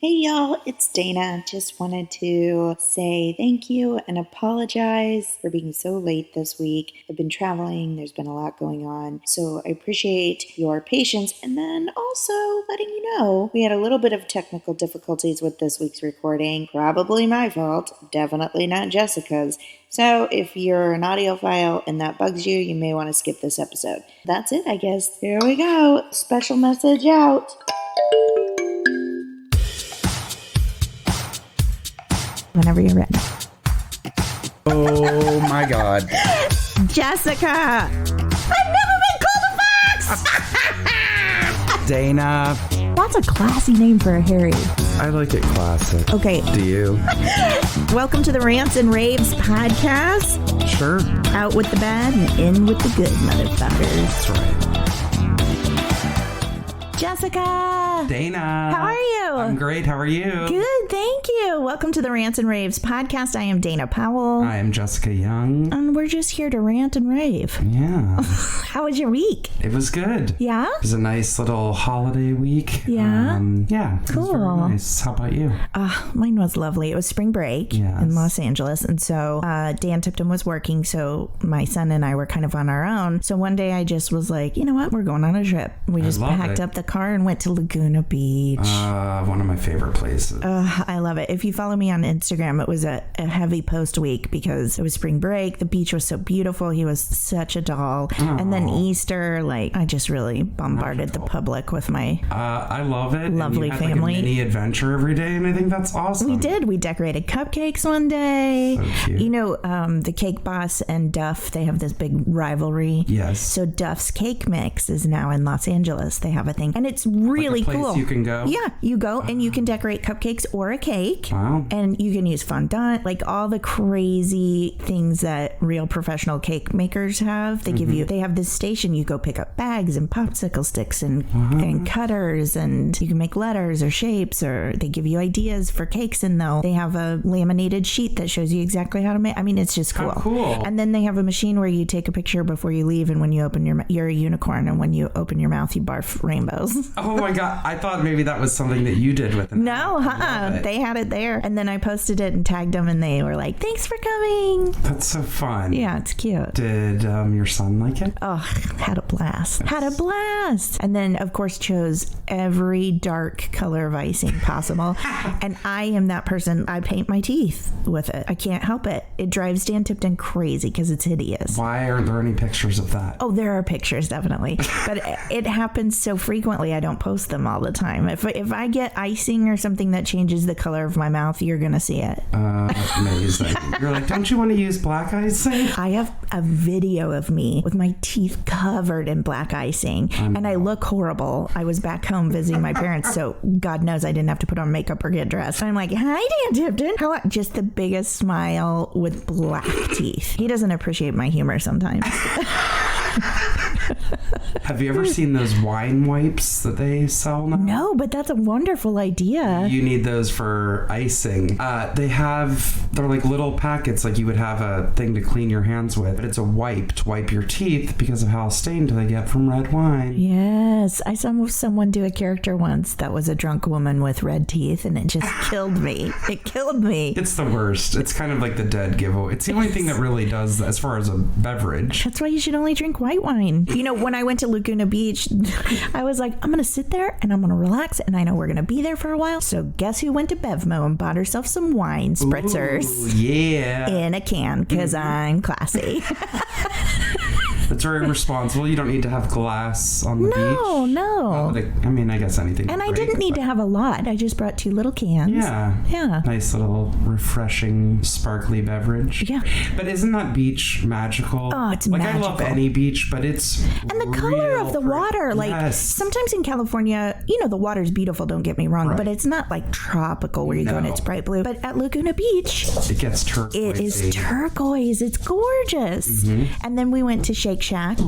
Hey y'all, it's Dana. Just wanted to say thank you and apologize for being so late this week. I've been traveling, there's been a lot going on, so I appreciate your patience, and then also letting you know we had a little bit of technical difficulties with this week's recording. Probably my fault, definitely not Jessica's. So if you're an audiophile and that bugs you, you may want to skip this episode. That's it, I guess. Here we go. Special message out. Whenever you're ready. Oh my God. Jessica! I've never been called a fox! Dana. That's a classy name for a Harry. I like it classic. Okay. Do you? Welcome to the Rants and Raves podcast. Sure. Out with the bad and in with the good, motherfuckers. That's right. Jessica! Dana. How are you? I'm great. How are you? Good, thank you. Welcome to the Rants and Raves podcast. I am Dana Powell. I am Jessica Young. And we're just here to rant and rave. Yeah. How was your week? It was good. Yeah? It was a nice little holiday week. Yeah? Yeah. Cool. It was very nice. How about you? Mine was lovely. It was spring break in Los Angeles. And so Dan Tipton was working. So my son and I were kind of on our own. So one day I just was like, you know what? We're going on a trip. We just packed up the car and went to Laguna Beach. One of my favorite places. I love it. If you follow me on Instagram, it was a heavy post week because it was spring break. The beach was so beautiful. He was such a doll. Aww. And then Easter, I just really bombarded the public with my I love it. Lovely and you had family. Like a mini adventure every day, and I think that's awesome. We did. We decorated cupcakes one day. So cute. You know, the Cake Boss and Duff, they have this big rivalry. Yes. So Duff's Cake Mix is now in Los Angeles. They have a thing. And it's really like a place cool. You can go? Yeah, you go and you can decorate cupcakes or a cake. Wow. And you can use fondant, like all the crazy things that real professional cake makers have. They give you, they have this station. You go pick up bags and popsicle sticks and cutters, and you can make letters or shapes, or they give you ideas for cakes, and they have a laminated sheet that shows you exactly how to make. I mean, it's just cool. How cool. And then they have a machine where you take a picture before you leave, and when you open you're a unicorn, and when you open your mouth, you barf rainbows. Oh my God. I thought maybe that was something that you did with it. No, they had it there. And then I posted it and tagged them, and they were like, thanks for coming. That's so fun. Yeah, it's cute. Did your son like it? Oh, had a blast. And then, of course, chose every dark color of icing possible. And I am that person. I paint my teeth with it. I can't help it. It drives Dan Tipton crazy because it's hideous. Why aren't there any pictures of that? Oh, there are pictures, definitely. But it happens so frequently, I don't post them all the time. If I get icing or something that changes the color of my mouth, you're going to see it. Amazing. You're like, don't you want to use black icing? I have a video of me with my teeth covered in black icing, and I look horrible. I was back home visiting my parents, so God knows I didn't have to put on makeup or get dressed. And I'm like, hi, Dan Tipton. Just the biggest smile with black teeth. He doesn't appreciate my humor sometimes. Have you ever seen those wine wipes that they sell now? No, but that's a wonderful idea. You need those for icing. They're like little packets, like you would have a thing to clean your hands with, but it's a wipe to wipe your teeth because of how stained they get from red wine. Yes, I saw someone do a character once that was a drunk woman with red teeth, and it just killed me. It killed me. It's the worst. It's kind of like the dead giveaway. It's the only thing that really does as far as a beverage. That's why you should only drink white wine. You know, when I went to Laguna Beach, I was like, I'm going to sit there and I'm going to relax, and I know we're going to be there for a while. So guess who went to Bevmo and bought herself some wine spritzers? Ooh, yeah. In a can, because I'm classy. That's very responsible. You don't need to have glass on the beach. No. I mean, I guess anything. And I didn't need to have a lot. I just brought 2 little cans. Yeah. Nice little refreshing, sparkly beverage. Yeah. But isn't that beach magical? Oh, it's magical. magical. I love any beach, but it's and the color of the water. Yes. Sometimes in California, the water's beautiful, don't get me wrong, right. But it's not like tropical where you go and it's bright blue. But at Laguna Beach, it gets turquoise. It is turquoise. It's gorgeous. And then we went to Shakespeare. Shake Shack,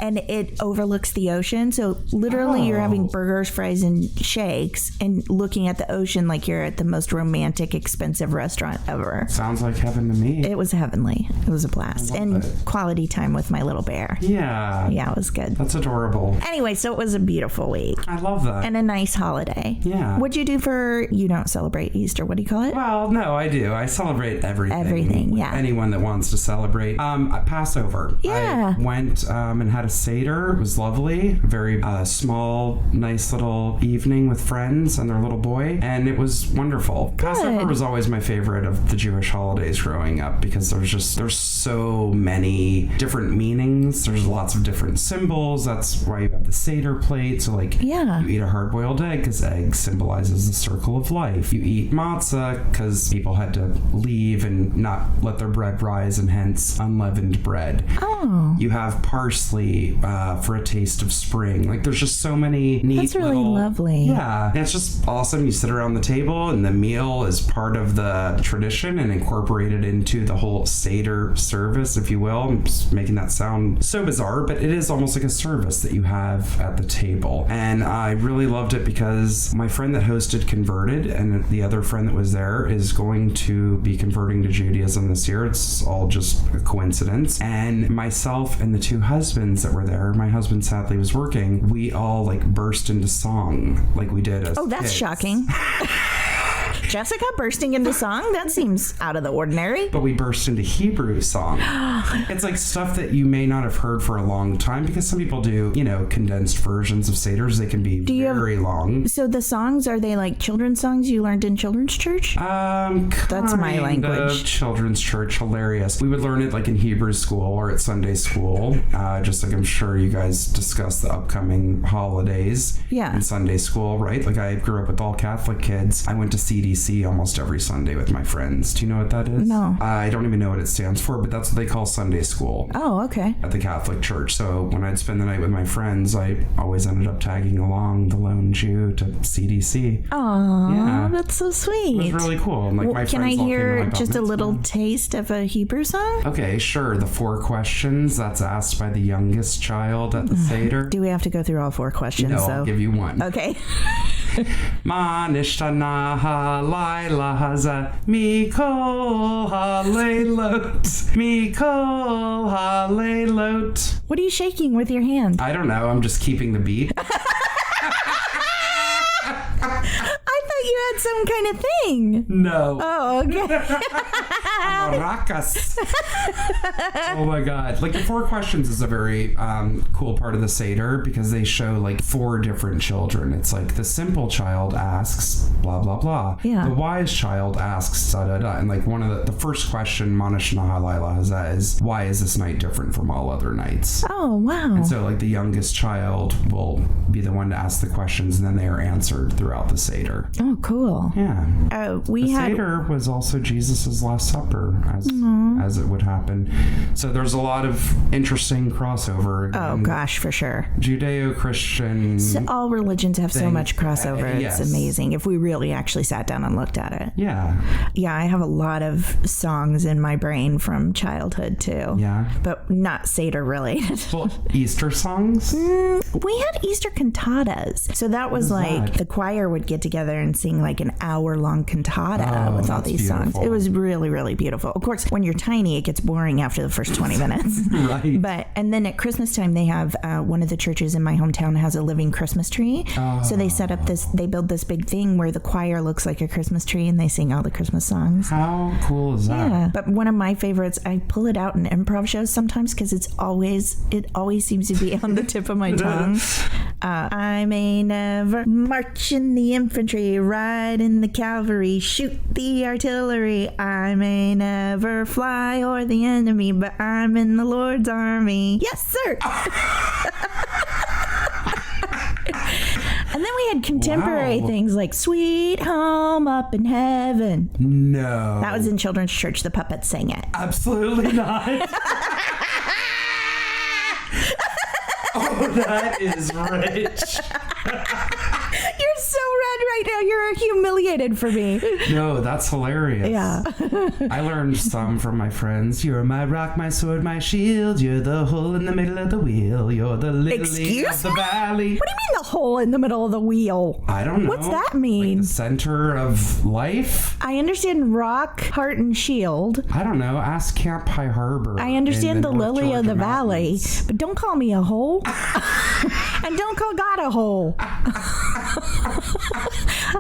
and it overlooks the ocean. So literally, you're having burgers, fries, and shakes, and looking at the ocean like you're at the most romantic, expensive restaurant ever. Sounds like heaven to me. It was heavenly. It was a blast, and quality time with my little bear. Yeah, it was good. That's adorable. Anyway, so it was a beautiful week. I love that. And a nice holiday. Yeah. What'd you do for? You don't celebrate Easter. What do you call it? Well, no, I do. I celebrate everything. Everything, yeah. Anyone that wants to celebrate. Passover. Yeah. I went and had a Seder. It was lovely. Very small, nice little evening with friends and their little boy. And it was wonderful. Good. Passover was always my favorite of the Jewish holidays growing up because there's so many different meanings. There's lots of different symbols. That's why you have the Seder plate. So you eat a hard-boiled egg because egg symbolizes the circle of life. You eat matzah because people had to leave and not let their bread rise, and hence unleavened bread. Oh. You have parsley for a taste of spring. There's just so many neat. That's really lovely. Yeah, and it's just awesome. You sit around the table, and the meal is part of the tradition and incorporated into the whole Seder service, if you will. I'm just making that sound so bizarre, but it is almost like a service that you have at the table. And I really loved it because my friend that hosted converted, and the other friend that was there is going to be converting to Judaism this year. It's all just a coincidence. And myself and the two husbands that were there, my husband sadly was working, we all burst into song like we did as that's kids. Shocking. Jessica bursting into song? That seems out of the ordinary. But we burst into Hebrew song. It's stuff that you may not have heard for a long time because some people do, condensed versions of Seders. They can be very long. So the songs, are they children's songs you learned in children's church? That's my language. Children's church, hilarious. We would learn it in Hebrew school or at Sunday school. Just I'm sure you guys discuss the upcoming holidays in Sunday school, right? I grew up with all Catholic kids. I went to CDC almost every Sunday with my friends. Do you know what that is? No. I don't even know what it stands for, but that's what they call Sunday school. Oh, okay. At the Catholic Church. So when I'd spend the night with my friends, I always ended up tagging along the lone Jew to CDC. Oh, yeah. That's so sweet. It was really cool. And my can friends I all hear came to my just a bat little mitzvah. taste of a Hebrew song? Okay, sure. The 4 questions that's asked by the youngest child at the Seder. Do we have to go through all 4 questions? No, I'll give you one. Okay. Ma nishtana halayla haza mikol halelot mikol halelot. What are you shaking with your hand? I don't know. I'm just keeping the beat. I thought you had some kind of thing. No. Oh, okay. Maracas. Oh my god. The 4 questions is a very cool part of the Seder because they show 4 different children. It's the simple child asks blah blah blah. Yeah. The wise child asks da da da. And one of the first question Manashna Halayla is why is this night different from all other nights? Oh wow. And so the youngest child will be the one to ask the questions, and then they are answered throughout the Seder. Oh cool. Yeah. The Seder was also Jesus's Last Supper, as it would happen. So there's a lot of interesting crossover. Oh gosh, for sure. Judeo-Christian. All religions have so much crossover. Yes. It's amazing if we really actually sat down and looked at it. Yeah. Yeah, I have a lot of songs in my brain from childhood too. Yeah. But not Seder related. Well, Easter songs? We had Easter cantatas. So that was the choir would get together and sing an hour-long cantata with all these songs. It was really, really beautiful. Of course, when you're tiny, it gets boring after the first 20 minutes. Right. And then at Christmas time, they have one of the churches in my hometown has a living Christmas tree. So they set up they build this big thing where the choir looks like a Christmas tree and they sing all the Christmas songs. How cool is that? Yeah. But one of my favorites, I pull it out in improv shows sometimes because it always seems to be on the tip of my tongue. I may never march in the infantry, ride in the cavalry, shoot the artillery. I may never fly o'er the enemy, but I'm in the Lord's army. Yes, sir. And then we had contemporary things like Sweet Home Up in Heaven. No. That was in children's church. The puppets sang it. Absolutely not. Oh, that is rich. You're so red right now. You're humiliated for me. No, that's hilarious. Yeah. I learned some from my friends. You're my rock, my sword, my shield. You're the hole in the middle of the wheel. You're the lily of the valley. What do you mean the hole in the middle of the wheel? I don't know. What's that mean? Like the center of life? I understand rock, heart, and shield. I don't know. Ask Camp High Harbor. I understand the North lily of Georgia the valley, mountains. but don't call me a hole. And don't call God a hole.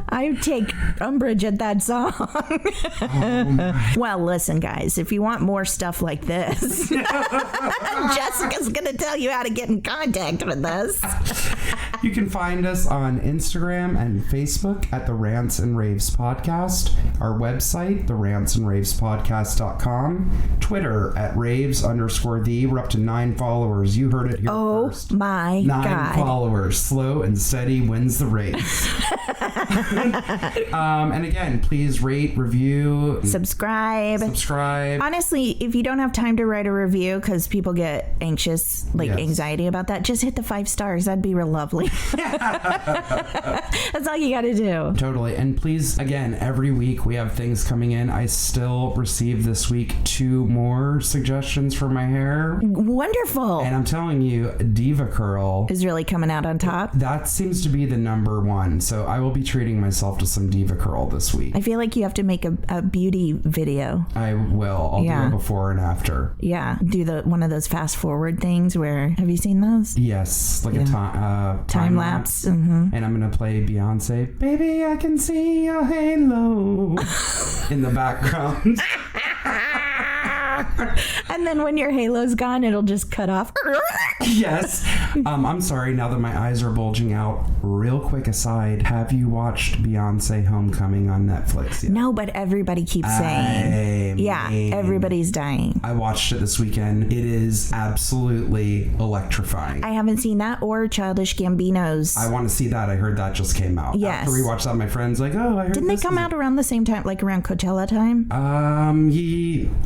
I take umbrage at that song. Well, listen, guys, if you want more stuff like this, Jessica's going to tell you how to get in contact with us. You can find us on Instagram and Facebook at the Rants and Raves Podcast, our website, therantsandраvespodcast.com, Twitter at Raves_the. We're up to 9 followers. You heard it here first. Oh my 9 God. followers. Slow and steady wins the race. And again, please rate, review, Subscribe. Honestly, if you don't have time to write a review because people get anxious, like anxiety about that, just hit the 5 stars. That'd be real lovely. That's all you got to do. Totally. And please, again, every week we have things coming in. I still received this week 2 more suggestions for my hair. Wonderful. And I'm telling you, Deva Curl Is really coming out on top. that seems to be the number one. So I will be treating myself to some Deva Curl this week. I feel like you have to make a beauty video. I will. I'll do a before and after. Yeah. Do one of those fast forward things where, have you seen those? Yes. Like a time lapse. Mm-hmm. And I'm going to play Beyonce, Baby, I Can See Your Halo in the background. And then when your halo's gone, it'll just cut off. Yes. I'm sorry, now that my eyes are bulging out. Real quick aside, have you watched Beyonce Homecoming on Netflix yet? No, but everybody keeps saying. Yeah, everybody's dying. I watched it this weekend. It is absolutely electrifying. I haven't seen that or Childish Gambino's. I want to see that. I heard that just came out. Yes. After we watched that, my friend's like, oh, I heard Didn't they come out around the same time, like around Coachella time? I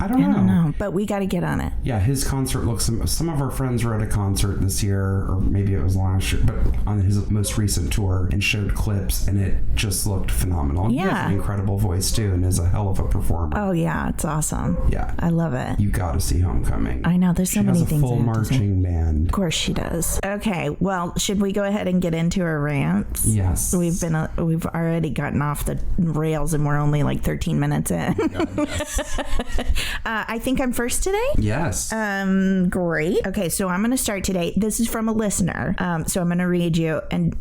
don't know. But we got to get on it. Yeah, his concert looks... Some of our friends were at a concert this year, or maybe it was last year, but on his most recent tour, and showed clips, and it just looked phenomenal. Yeah. He has an incredible voice, too, and is a hell of a performer. Oh, yeah, it's awesome. Yeah. I love it. You got to see Homecoming. I know, there's so many things. She has a full marching band. Of course she does. Okay, well, should we go ahead and get into our rants? Yes. We've already gotten off the rails, and we're only like 13 minutes in. Yes. I think I'm first today. Yes. Great. Okay, so I'm going to start today. This is from a listener. So I'm going to read you. And,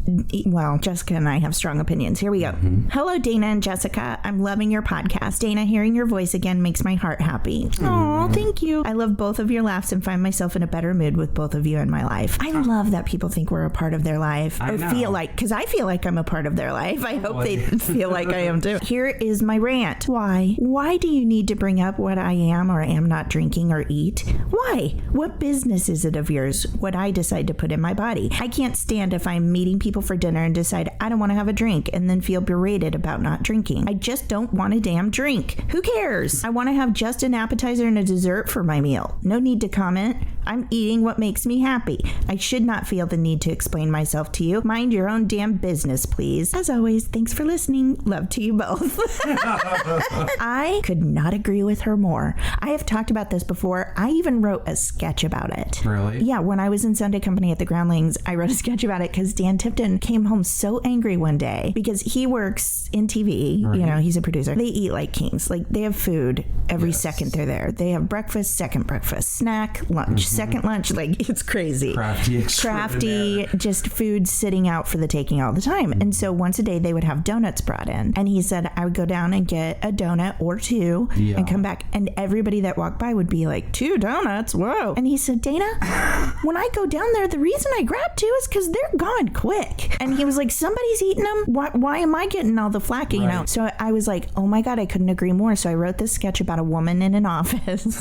well, Jessica and I have strong opinions. Here we go. Mm-hmm. Hello, Dana and Jessica. I'm loving your podcast. Dana, hearing your voice again makes my heart happy. Oh, thank you. I love both of your laughs and find myself in a better mood with both of you in my life. I love that people think we're a part of their life. Or feel like, because I feel like I'm a part of their life. I hope they feel like I am too. Here is my rant. Why? Why do you need to bring up what I am or am not drinking or eat? Why? What business is it of yours what I decide to put in my body? I can't stand if I'm meeting people for dinner and decide I don't want to have a drink and then feel berated about not drinking. I just don't want a damn drink. Who cares? I want to have just an appetizer and a dessert for my meal. No need to comment. I'm eating what makes me happy. I should not feel the need to explain myself to you. Mind your own damn business, please. As always, thanks for listening. Love to you both. I could not agree with her more. I have talked about this before. I even wrote a sketch about it. Really? Yeah, when I was in Sunday Company at the Groundlings, I wrote a sketch about it because Dan Tipton came home so angry one day because he works in TV. Right. You know, he's a producer. They eat like kings. Like, they have food every second they're there. They have breakfast, second breakfast, snack, lunch, second lunch. Like, it's crazy. Crafty, just food sitting out for the taking all the time. And so once a day they would have donuts brought in. And he said I would go down and get a donut or 2 and come back. And everybody that walked by would be like, 2 donuts? Whoa. And he said, Dana, when I go down there, the reason I grab 2 is because they're gone quick. And he was like, somebody's eating them. Why am I getting all the flack? You know? So I was like, oh my God, I couldn't agree more. So I wrote this sketch about a woman in an office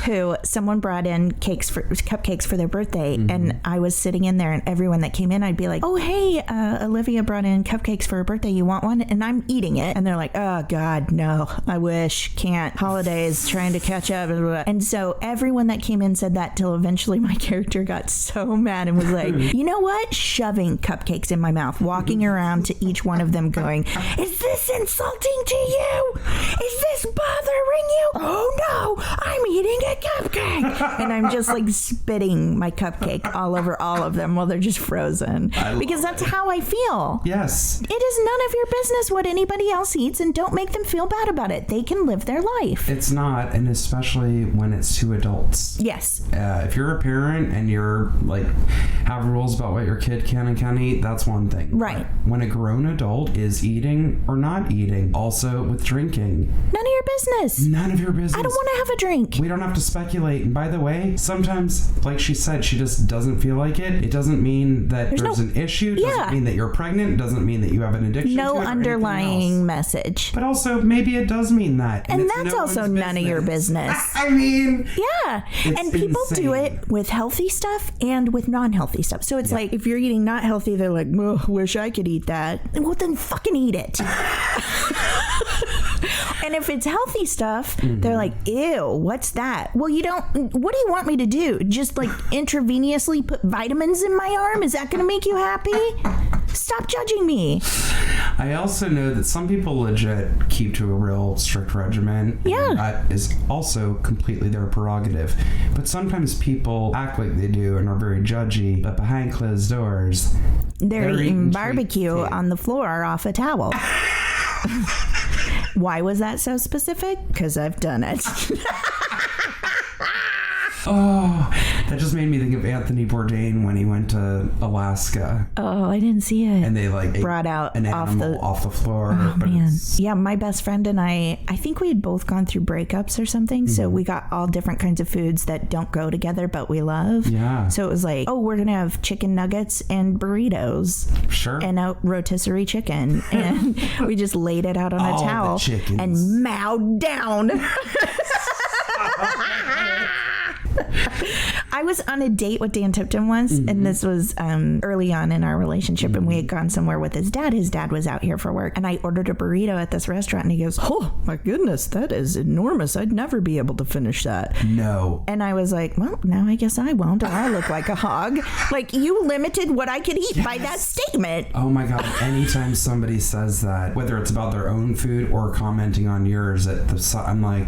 who someone brought in cakes cupcakes for their birthday, and I was sitting in there, and everyone that came in, I'd be like, oh, hey, Olivia brought in cupcakes for her birthday. You want one? And I'm eating it. And they're like, oh, God, no, I wish. Can't. Holidays, trying to catch up. Blah, blah, blah. And so everyone that came in said that till eventually my character got so mad and was like, you know what? Shoving cupcakes in my mouth, walking around to each one of them going, is this insulting to you? Is this bothering you? Oh, no, I'm eating a cupcake. And I'm just like spitting my cupcake all over all of them while they're just frozen. Because that's how I feel. Yes. It is none of your business what anybody else eats, and don't make them feel bad about it. They can live their life. It's not, and especially when it's two adults. Yes. If you're a parent and you're like have rules about what your kid can and can't eat, that's one thing. Right. But when a grown adult is eating or not eating, also with drinking, None of your business. none of your business. I don't want to have a drink. We don't have to speculate. And by the way, sometimes, like she said, she just doesn't feel like it. It doesn't mean that there's an issue. It doesn't mean that you're pregnant. It doesn't mean that you have an addiction. No to it underlying message. But also, maybe it does mean that. And it's that's no also one's none of your business. I mean... Yeah. It's And people do insane. it with healthy stuff and with non-healthy stuff. So it's like, if you're eating not healthy, they're like, oh, wish I could eat that. Well, then fucking eat it. And if it's healthy stuff, they're like, ew, what's that? Well, what do you want me to do? Just like intravenously put vitamins in my arm? Is that going to make you happy? Stop judging me. I also know that some people legit keep to a real strict regimen. Yeah. And that is also completely their prerogative. But sometimes people act like they do and are very judgy, but behind closed doors, They're eating treat barbecue cake. on the floor off a towel. Why was that so specific? Because I've done it. Oh, that just made me think of Anthony Bourdain when he went to Alaska. Oh, I didn't see it. And they like brought out an off animal off the floor. Oh, but man. it's- Yeah, my best friend and I think we had both gone through breakups or something. So we got all different kinds of foods that don't go together, but we love. Yeah. So it was like, oh, we're going to have chicken nuggets and burritos. Sure. And a rotisserie chicken. And we just laid it out on All a the towel chickens. and mowed down. I was on a date with Dan Tipton once, and this was early on in our relationship, and we had gone somewhere with his dad. His dad was out here for work, and I ordered a burrito at this restaurant, and he goes, oh, my goodness, that is enormous. I'd never be able to finish that. No. And I was like, well, now I guess I won't. I look like a hog. Like, you limited what I could eat by that statement. Oh my God. Anytime somebody says that, whether it's about their own food or commenting on yours at the I'm like,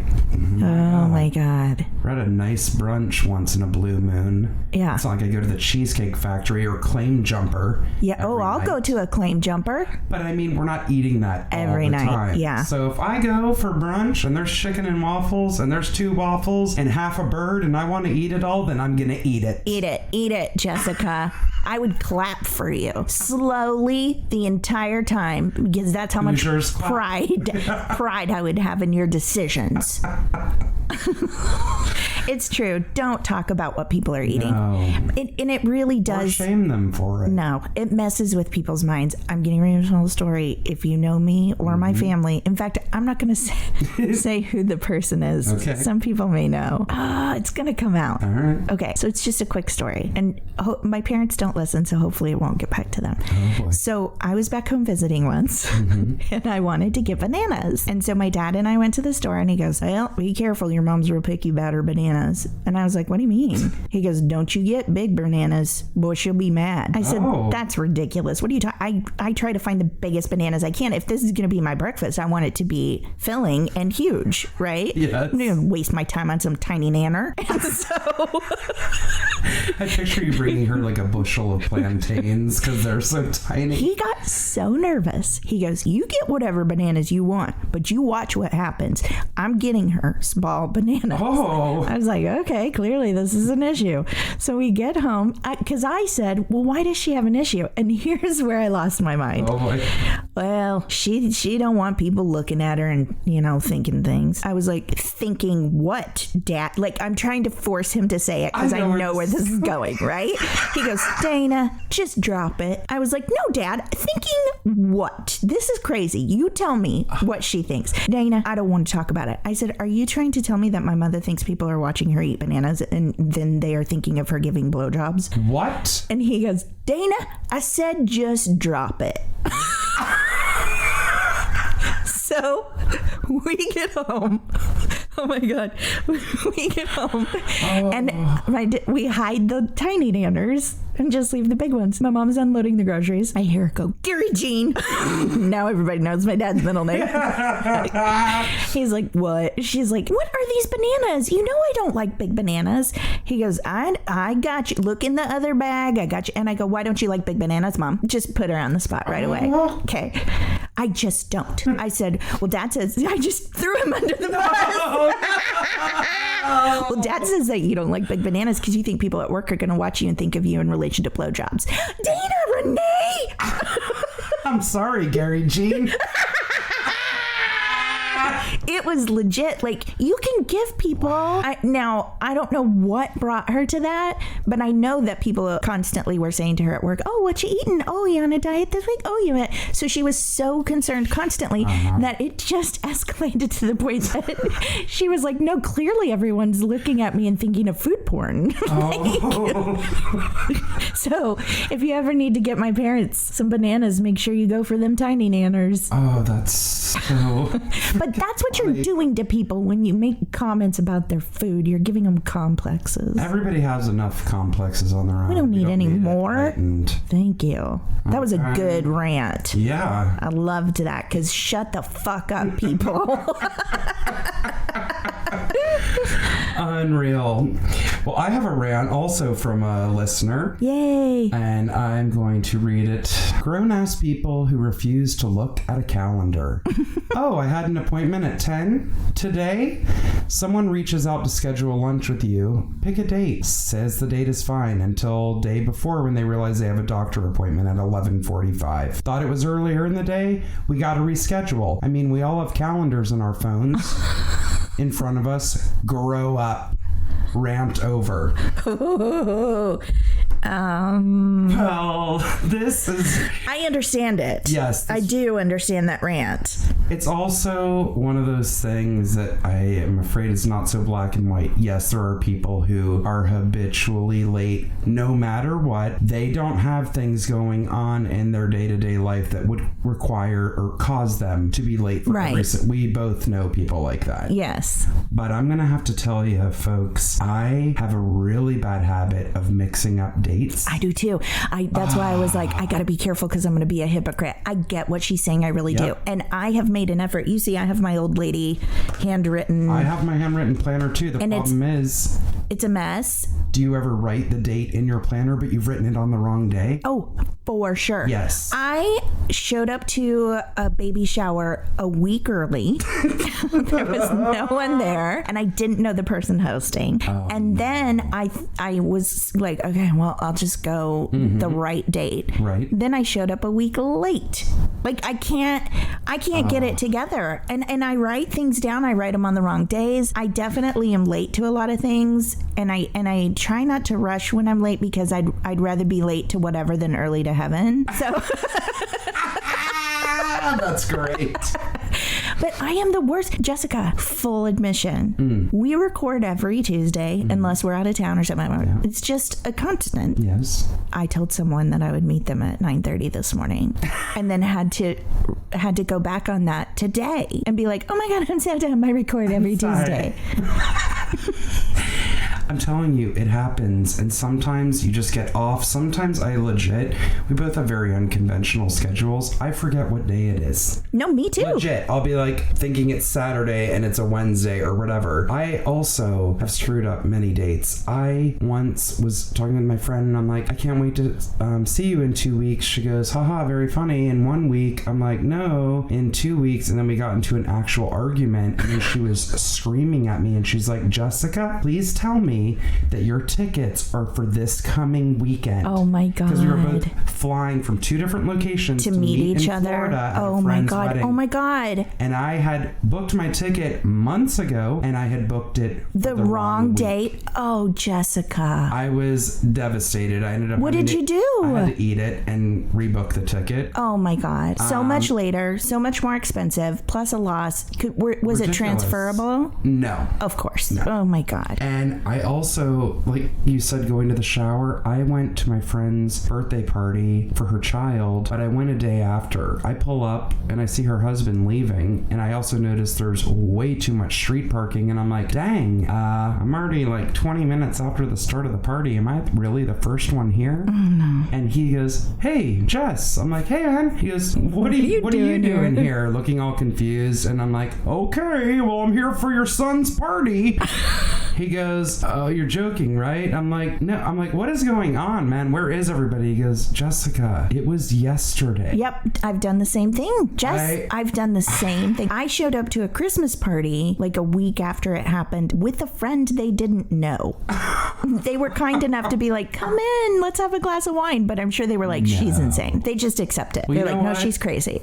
Oh, my God. we're at a nice brunch once in a blue moon. Yeah. It's not like I go to the Cheesecake Factory or Claim Jumper. Yeah. Oh, every I'll night. go to a claim jumper. But I mean, we're not eating that Every all the night, time. yeah. So if I go for brunch and there's chicken and waffles and there's 2 waffles and half a bird and I want to eat it all, then I'm going to eat it. Eat it, Jessica. I would clap for you slowly the entire time because that's how much Hoosiers clap. pride I would have in your decisions. It's true. Don't talk about what people are eating. No. And it really Or does. shame them for it. No, it messes with people's minds. I'm getting ready to tell a story. If you know me or my family, in fact, I'm not going to say who the person is. Okay. Some people may know. It's going to come out. All right. Okay, so it's just a quick story. And my parents don't listen, so hopefully it won't get back to them. Oh, boy. So I was back home visiting once, and I wanted to get bananas. And so my dad and I went to the store, and he goes, well, be careful. Your mom's real picky about her bananas. And I was like, what do you mean? He goes, don't you get big bananas. Boy, she'll be mad. I said, Oh. that's ridiculous. What are you talking? I try to find the biggest bananas I can. If this is going to be my breakfast, I want it to be filling and huge, right? Yes. I'm not going to waste my time on some tiny nanner. And so... I picture you bringing her like a bushel of plantains because they're so tiny. He got so nervous. He goes, you get whatever bananas you want, but you watch what happens. I'm getting her small bananas. Oh. I was like, okay, clearly this is an issue. So we get home because I said, well, why does she have an issue? And here's where I lost my mind. Oh boy. Well, she don't want people looking at her and, thinking things. I was like, thinking what, Dad? Like, I'm trying to force him to say it because I know where this is going, right? He goes, Dana, just drop it. I was like, no, Dad, thinking what? This is crazy. You tell me what she thinks. Dana, I don't want to talk about it. I said, are you trying to tell me that my mother thinks people are watching watching her eat bananas, and then they are thinking of her giving blowjobs. What? And he goes, Dana, I said just drop it. So we get home. Oh my God. We get home and we hide the tiny nanners and just leave the big ones. My mom's unloading the groceries. I hear her go, Gary Jean. Now everybody knows my dad's middle name. He's like, what? She's like, what are these bananas? You know I don't like big bananas. He goes, I got you. Look in the other bag. I got you. And I go, why don't you like big bananas, Mom? Just put her on the spot right away. Okay. I just don't. I said, well, Dad says, I just threw him under the bus. Well, Dad says that you don't like big bananas because you think people at work are going to watch you and think of you in relation to blowjobs. Dana, Renee! I'm sorry, Gary Jean. It was legit. Like, you can give people... Now, I don't know what brought her to that, but I know that people constantly were saying to her at work, oh, what you eating? Oh, you on a diet this week? Oh, you... So she was so concerned constantly that it just escalated to the point that she was like, no, clearly everyone's looking at me and thinking of food porn. So if you ever need to get my parents some bananas, make sure you go for them tiny nanners. Oh, that's so... But that's what you're doing to people when you make comments about their food. You're giving them complexes. Everybody has enough complexes on their own. We don't need any more. And... Thank you. That was a good rant. Yeah. I loved that because shut the fuck up, people. Unreal. Well, I have a rant also from a listener. Yay. And I'm going to read it. Grown-ass people who refuse to look at a calendar. Oh, I had an appointment at 10 today. Someone reaches out to schedule lunch with you. Pick a date. Says the date is fine until day before when they realize they have a doctor appointment at 11:45. Thought it was earlier in the day. We got to reschedule. I mean, we all have calendars in our phones. In front of us. Grow up. Rant over. Well, this is... I understand it. Yes. I do understand that rant. It's also one of those things that I am afraid is not so black and white. Yes, there are people who are habitually late no matter what. They don't have things going on in their day-to-day life that would require or cause them to be late for every... We both know people like that. Yes. But I'm going to have to tell you, folks, I have a really bad habit of mixing up dates. I do too. That's why I was like, I got to be careful because I'm going to be a hypocrite. I get what she's saying. I really do. And I have made an effort. You see, I have my old lady handwritten. I have my handwritten planner too. The problem is... It's a mess. Do you ever write the date in your planner, but you've written it on the wrong day? Oh, for sure. Yes. I showed up to a baby shower a week early. There was no one there, and I didn't know the person hosting. And then I was like, okay, well, I'll just go the right date. Right. Then I showed up a week late. Like, I can't get it together. And I write things down. I write them on the wrong days. I definitely am late to a lot of things, and I try not to rush when I'm late because I'd rather be late to whatever than early to heaven. So that's great. But I am the worst. Jessica, full admission. We record every Tuesday unless we're out of town or something. Yeah. It's just a constant. Yes. I told someone that I would meet them at 9:30 this morning and then had to go back on that today and be like, oh my God, I'm so dumb. I record every Tuesday. I'm telling you, it happens. And sometimes you just get off. Sometimes we both have very unconventional schedules. I forget what day it is. No, me too. Legit. I'll be like thinking it's Saturday and it's a Wednesday or whatever. I also have screwed up many dates. I once was talking with my friend and I'm like, I can't wait to see you in 2 weeks. She goes, haha, very funny. In 1 week, I'm like, no, in 2 weeks. And then we got into an actual argument and she was screaming at me and she's like, Jessica, please tell me me that your tickets are for this coming weekend. Oh my God. Because we were both flying from 2 different locations to meet each in other. Florida at Oh a my friend's God. wedding. Oh my God. And I had booked my ticket months ago, and I had booked it for The wrong wrong week. date. Oh, Jessica. I was devastated. I ended up What did you do? I had to eat it and rebook the ticket. Oh my God. So much later, so much more expensive, plus a loss. Was it Ridiculous. transferable? No. Of course. No. Oh my God. And I also, like you said, going to the shower, I went to my friend's birthday party for her child, but I went a day after. I pull up and I see her husband leaving, and I also noticed there's way too much street parking, and I'm like, dang, I'm already like 20 minutes after the start of the party. Am I really the first one here? Oh no. And he goes, hey, Jess. I'm like, hey, man. He goes, what are you doing here? Looking all confused. And I'm like, okay, well, I'm here for your son's party. He goes, oh, you're joking, right? I'm like, no. I'm like, what is going on, man? Where is everybody? He goes, Jessica, it was yesterday. Yep, I've done the same thing. Jess, I've done the same thing. I showed up to a Christmas party like a week after it happened with a friend they didn't know. They were kind enough to be like, come in, let's have a glass of wine. But I'm sure they were like, she's insane. They just accept it. Well, They're like, no, what? she's crazy.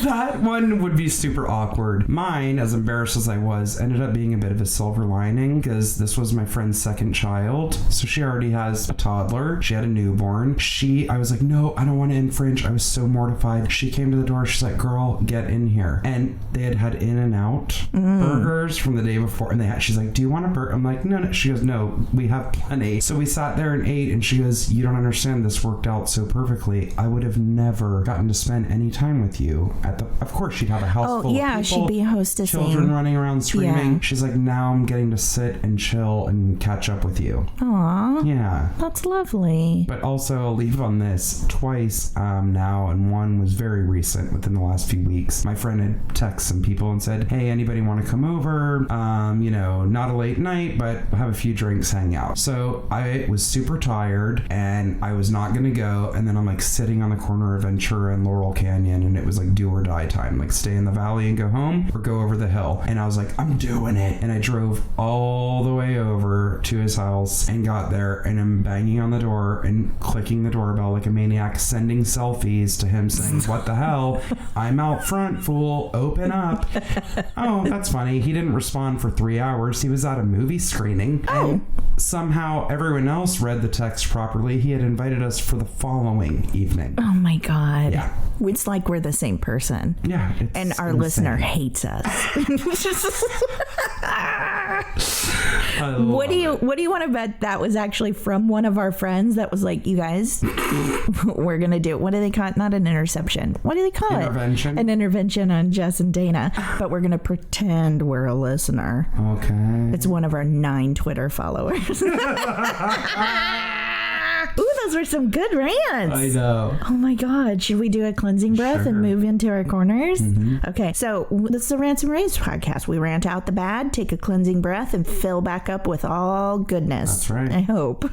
That one would be super awkward. Mine, as embarrassed as I was, ended up being a bit of a silver lining because this was my friend's second child. So she already has a toddler. She had a newborn. I was like, no, I don't want to infringe. I was so mortified. She came to the door. She's like, girl, get in here. And they had In-N-Out burgers from the day before. And she's like, do you want a burger? I'm like, no. She goes, no, we have plenty. So we sat there and ate, and she goes, you don't understand. This worked out so perfectly. I would have never gotten to spend any time with you of course she'd have a house full of people, she'd be hostessing, children running around screaming. Yeah. She's like, now I'm getting to sit and chill and catch up with you. Aw. Yeah. That's lovely. But also, I'll leave on this twice now, and one was very recent within the last few weeks. My friend had texted some people and said, hey, anybody want to come over? Not a late night, but have a few drinks, hang out. So I was super tired and I was not going to go. And then I'm like sitting on the corner of Ventura and Laurel Canyon, and it was like do or die time, like stay in the valley and go home or go over the hill. And I was like, I'm doing it. And I drove all the way over to his house and got there, and I'm banging on the door and clicking the doorbell like a maniac, sending selfies to him saying, what the hell? I'm out front, fool. Open up. Oh, that's funny. He didn't respond for 3 hours. He was at a movie screening. Oh. And somehow everyone else read the text properly. He had invited us for the following evening. Oh my God. Yeah. It's like we're the same person. Yeah. It's And our insane. listener hates us. What do you want to bet that was actually from one of our friends that was like, you guys, we're going to do, what do they call it? Not an interception. What do they call Intervention? it? An intervention on Jess and Dana. But we're going to pretend we're a listener. Okay. It's one of our 9 Twitter followers. Ooh, those were some good rants. I know. Oh my God. Should we do a cleansing breath and move into our corners? Mm-hmm. Okay. So this is the Rants and Raves podcast. We rant out the bad, take a cleansing breath, and fill back up with all goodness. That's right. I hope.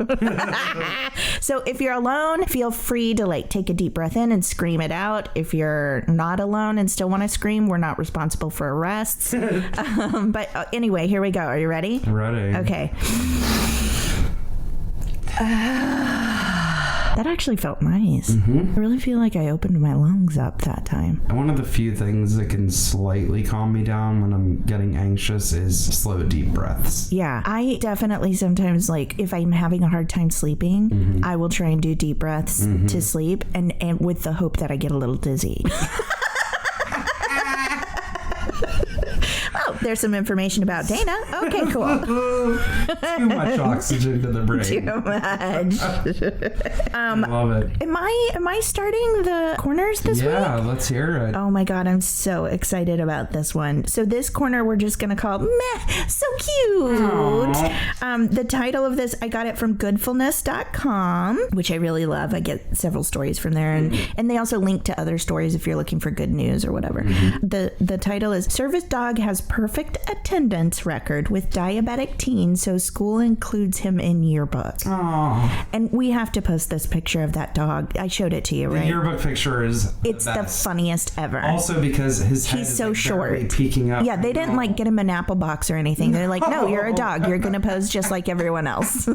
So if you're alone, feel free to take a deep breath in and scream it out. If you're not alone and still want to scream, we're not responsible for arrests. But anyway, here we go. Are you ready? Ready. Okay. That actually felt nice. Mm-hmm. I really feel like I opened my lungs up that time. And one of the few things that can slightly calm me down when I'm getting anxious is slow, deep breaths. Yeah, I definitely sometimes, if I'm having a hard time sleeping, mm-hmm. I will try and do deep breaths mm-hmm. to sleep, and with the hope that I get a little dizzy. Oh, there's some information about Dana. Okay, cool. Too much oxygen to the brain. Too much. I love it. Am I starting the corners this week? Yeah, let's hear it. Oh my God, I'm so excited about this one. So this corner we're just going to call Meh, So Cute. The title of this, I got it from goodfulness.com, which I really love. I get several stories from there. And they also link to other stories if you're looking for good news or whatever. Mm-hmm. The title is Service Dog Has Perfect perfect attendance record with diabetic teens, so school includes him in yearbook. Aww. And we have to post this picture of that dog. I showed it to you, right? The yearbook picture is It's the funniest ever. Also because his head He's is so like short. Peeking up. Yeah, they didn't like get him an apple box or anything. They're like, no, you're a dog. You're going to pose just like everyone else.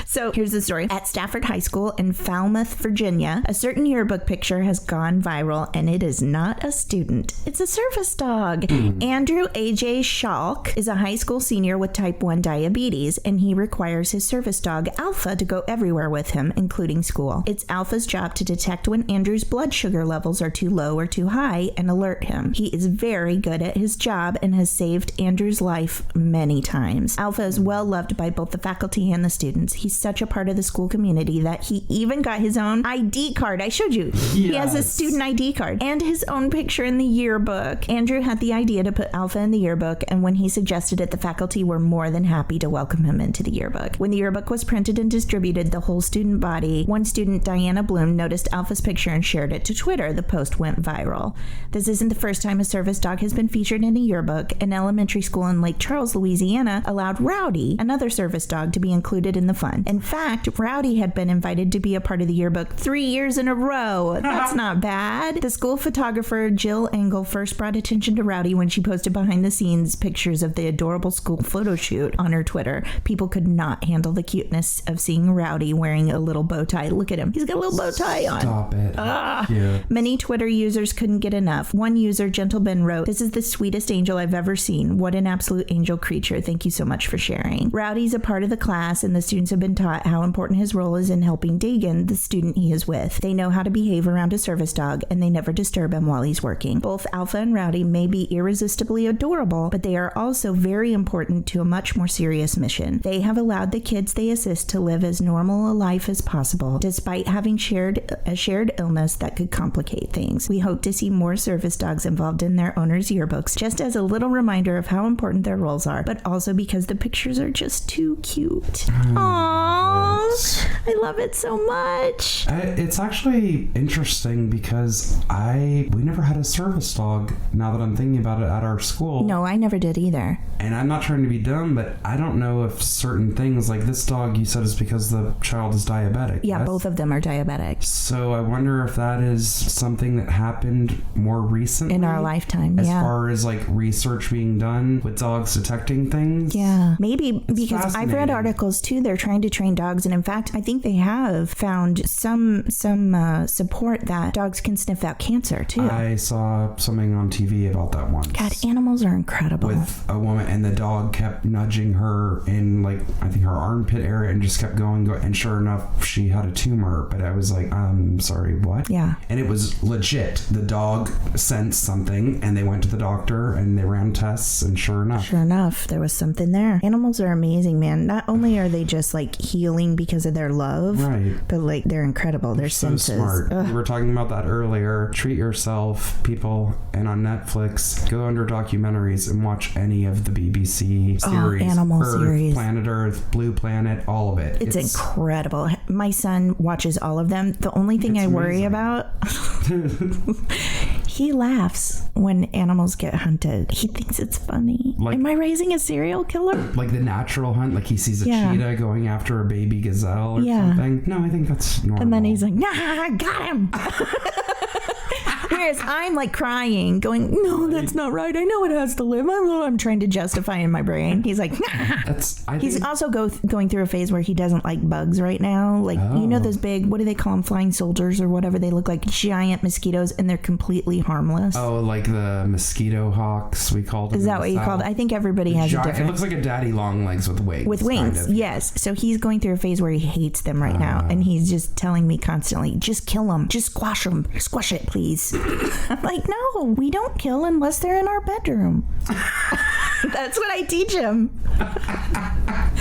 So here's the story. At Stafford High School in Falmouth, Virginia, a certain yearbook picture has gone viral, and it is not a student. It's a service dog. Andrew A.J. Schalk is a high school senior with type 1 diabetes, and he requires his service dog, Alpha, to go everywhere with him, including school. It's Alpha's job to detect when Andrew's blood sugar levels are too low or too high and alert him. He is very good at his job and has saved Andrew's life many times. Alpha is well loved by both the faculty and the students. He's such a part of the school community that he even got his own ID card. I showed you. Yes. He has a student ID card and his own picture in the yearbook. Andrew had the idea to put Alpha in the yearbook, and when he suggested it, the faculty were more than happy to welcome him into the yearbook. When the yearbook was printed and distributed, the whole student body, one student, Diana Bloom, noticed Alpha's picture and shared it to Twitter. The post went viral. This isn't the first time a service dog has been featured in a yearbook. An elementary school in Lake Charles, Louisiana, allowed Rowdy, another service dog, to be included in the fun. In fact, Rowdy had been invited to be a part of the yearbook 3 years in a row. That's not bad. The school photographer Jill Engel first brought attention to Rowdy when she posted behind-the-scenes pictures of the adorable school photo shoot on her Twitter. People could not handle the cuteness of seeing Rowdy wearing a little bow tie. Look at him. He's got a little bow tie on. Stop it. Cute. Many Twitter users couldn't get enough. One user, Gentle Ben, wrote, "This is the sweetest angel I've ever seen. What an absolute angel creature. Thank you so much for sharing." Rowdy's a part of the class, and the students have been taught how important his role is in helping Dagan, the student he is with. They know how to behave around a service dog, and they never disturb him while he's working. Both Alpha and Rowdy may be irresistibly adorable, but they are also very important to a much more serious mission. They have allowed the kids they assist to live as normal a life as possible, despite having a shared illness that could complicate things. We hope to see more service dogs involved in their owners' yearbooks, just as a little reminder of how important their roles are, but also because the pictures are just too cute. Aww, I love it so much. It's actually interesting because we never had a service dog, now that I'm thinking about it, at our school. No, I never did either. And I'm not trying to be dumb, but I don't know if certain things, like this dog you said is because the child is diabetic. Yeah, both of them are diabetic. So I wonder if that is something that happened more recently. In our lifetime, as far as like research being done with dogs detecting things. Yeah, maybe because I've read articles too. They're trying to train dogs, and in fact, I think they have found some support that dogs can sniff out cancer too. I saw something on TV about that once. God, animals are incredible. With a woman, and the dog kept nudging her in, like, I think her armpit area, and just kept going, and sure enough, she had a tumor. But I was like, sorry, what? Yeah. And it was legit. The dog sensed something, and they went to the doctor, and they ran tests, and sure enough, there was something there. Animals are amazing, man. Not only are they just like healing because of their love, right, but like they're incredible. They're so senses. Smart. We were talking about that earlier. Treat yourself, people, and on Netflix, go under documentaries and watch any of the BBC series. Animal Earth, series. Planet Earth, Blue Planet, all of it. It's incredible. My son watches all of them. The only thing I worry about, he laughs when animals get hunted. He thinks it's funny. Like, am I raising a serial killer? Like The Natural Hunt, like he sees a cheetah going after a baby gazelle or something. No, I think that's normal. And then he's like, nah, I got him. Whereas I'm like crying, going, no, that's not right. I know it has to live. I'm trying to justify in my brain. He's like, nah. He's also going through a phase where he doesn't like bugs right now. Like, you know, those big, what do they call them? Flying soldiers or whatever. They look like giant mosquitoes, and they're completely harmless. Oh, like the mosquito hawks, we called them. Is that what you called it? I think everybody has a different. It looks like a daddy long legs with wings. With wings, kind of. Yes. So he's going through a phase where he hates them right now, and he's just telling me constantly, just kill them, just squash them, squash it, please. I'm like, no, we don't kill unless they're in our bedroom. That's what I teach him.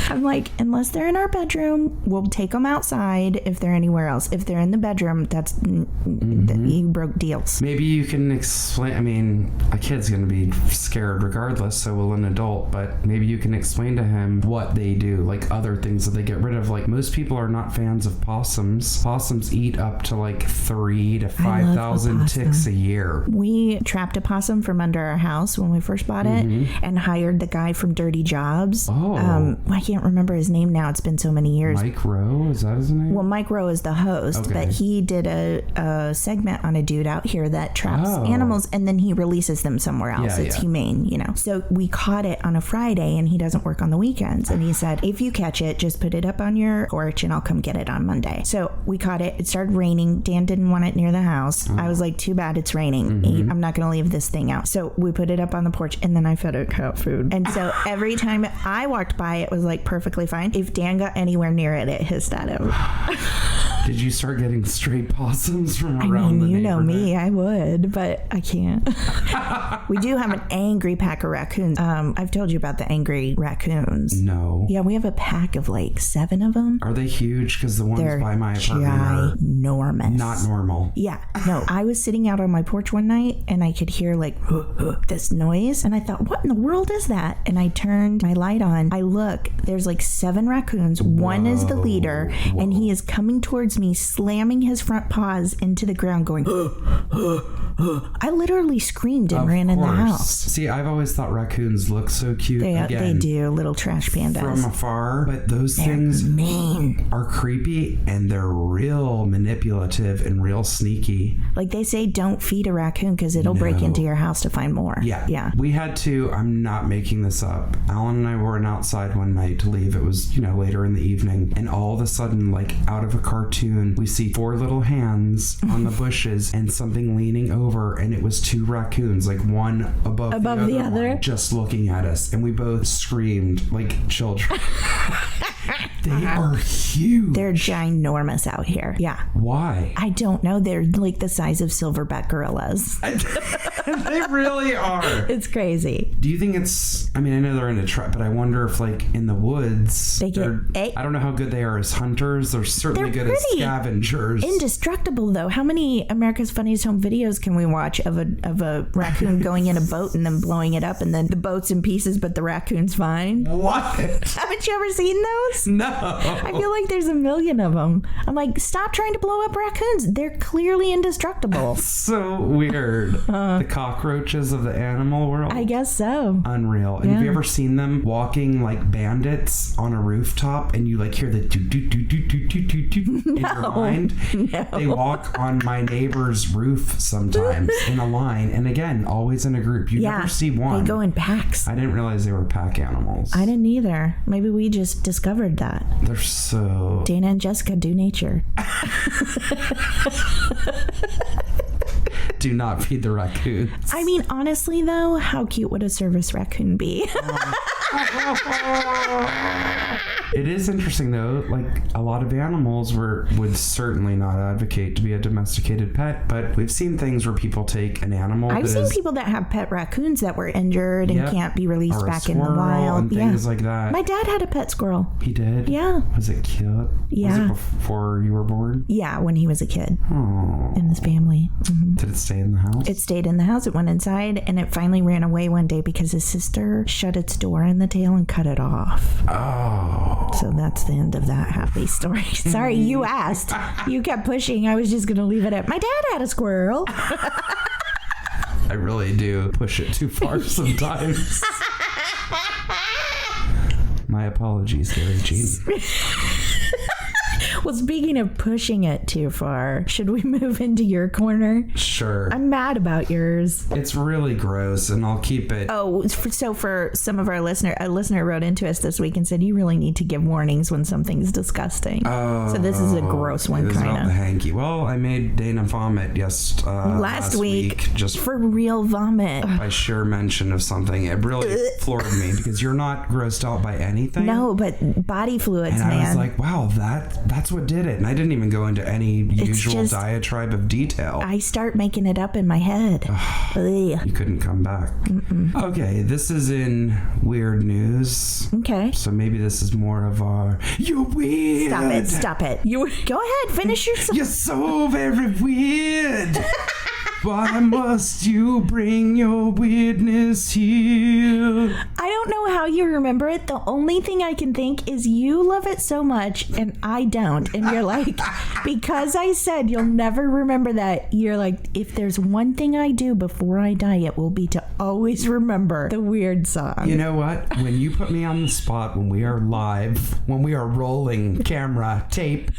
I'm like, unless they're in our bedroom, we'll take them outside if they're anywhere else. If they're in the bedroom, that's you broke deals. Maybe you can explain. I mean, a kid's going to be scared regardless, so will an adult. But maybe you can explain to him what they do, like other things that they get rid of. Like, most people are not fans of possums. Possums eat up to like 3,000 to 5,000 ticks twice a year. We trapped a possum from under our house when we first bought it and hired the guy from Dirty Jobs. I can't remember his name now. It's been so many years. Mike Rowe, is that his name? Well, Mike Rowe is the host, but he did a segment on a dude out here that traps animals and then he releases them somewhere else. It's humane, you know. So we caught it on a Friday and he doesn't work on the weekends. And he said, if you catch it, just put it up on your porch and I'll come get it on Monday. So we caught it. It started raining. Dan didn't want it near the house. I was like, too bad it's raining. I'm not going to leave this thing out. So we put it up on the porch and then I fed it cat food. And so every time I walked by, it was like perfectly fine. If Dan got anywhere near it, it hissed at him. Did you start getting stray possums from around the neighborhood? You know me, I would, but I can't. We do have an angry pack of raccoons. I've told you about the angry raccoons. No. Yeah, we have a pack of like 7 of them. Are they huge? Because the ones by my apartment are ginormous. Not normal. Yeah, no. I was sitting out on my porch one night and I could hear like this noise and I thought, what in the world is that? And I turned my light on. I look, there's like 7 raccoons. One is the leader and he is coming towards me, slamming his front paws into the ground going I literally screamed and ran in the house. See, I've always thought raccoons look so cute. They do, little trash pandas from afar, but those things are creepy and they're real manipulative and real sneaky. Like they say, don't feed a raccoon because it'll break into your house to find more. Yeah. We had to, I'm not making this up, Alan and I were outside one night to leave. It was, later in the evening, and all of a sudden, like out of a cartoon, we see 4 little hands on the bushes and something leaning over, and it was 2 raccoons, like one above the other, just looking at us, and we both screamed like children. They are huge. They're ginormous out here. Yeah. Why? I don't know. They're like the size of silverback gorillas. They really are. It's crazy. Do you think it's, I know they're in a trap, but I wonder if like in the woods, I don't know how good they are as hunters. They're certainly good as scavengers. Indestructible though. How many America's Funniest Home Videos can we watch of a raccoon going in a boat and then blowing it up and then the boat's in pieces but the raccoon's fine? What? Haven't you ever seen those? No. I feel like there's a million of them. I'm like, stop trying to blow up raccoons. They're clearly indestructible. So weird. The cockroaches of the animal world. I guess so. Unreal. And have you ever seen them walking like bandits on a rooftop and you like hear the do do do do do do do do in your mind? No. They walk on my neighbor's roof sometimes in a line, and again, always in a group. You never see one. They go in packs. I didn't realize they were pack animals. I didn't either. Maybe we just discovered that. They're so... Dana and Jessica do nature. Do not feed the raccoons. Honestly, though, how cute would a service raccoon be? It is interesting, though. Like, a lot of animals would certainly not advocate to be a domesticated pet, but we've seen things where people take an animal. I've seen people that have pet raccoons that were injured and can't be released back in the wild. And things like that. My dad had a pet squirrel. He did? Yeah. Was it cute? Yeah. Was it before you were born? Yeah, when he was a kid. Oh. In his family. Mm-hmm. Did it stay in the house? It stayed in the house. It went inside, and it finally ran away one day because his sister shut its door in the tail and cut it off. Oh. So that's the end of that happy story. Sorry, you asked. You kept pushing. I was just going to leave it at, my dad had a squirrel. I really do push it too far sometimes. My apologies, Gary Jean. Well, speaking of pushing it too far, should we move into your corner? Sure. I'm mad about yours. It's really gross, and I'll keep it. Oh, so for some of our a listener wrote into us this week and said, you really need to give warnings when something's disgusting. Oh. So this is a gross one, kind of. The hanky. Well, I made Dana vomit last week. Just for real vomit. By sheer mention of something. It really floored me because you're not grossed out by anything. No, but body fluids, and man. I was like, wow, that's what did it. And I didn't even go into any usual diatribe of detail. I start making it up in my head. You couldn't come back. Mm-mm. Okay, this is in weird news. Okay. So maybe this is more of our, you're weird. Stop it. You go ahead, finish your You're so very weird. Why must you bring your weirdness here? I don't know how you remember it. The only thing I can think is you love it so much and I don't. And you're like, because I said you'll never remember that, you're like, if there's one thing I do before I die, it will be to always remember the weird song. You know what? When you put me on the spot, when we are live, when we are rolling camera, tape,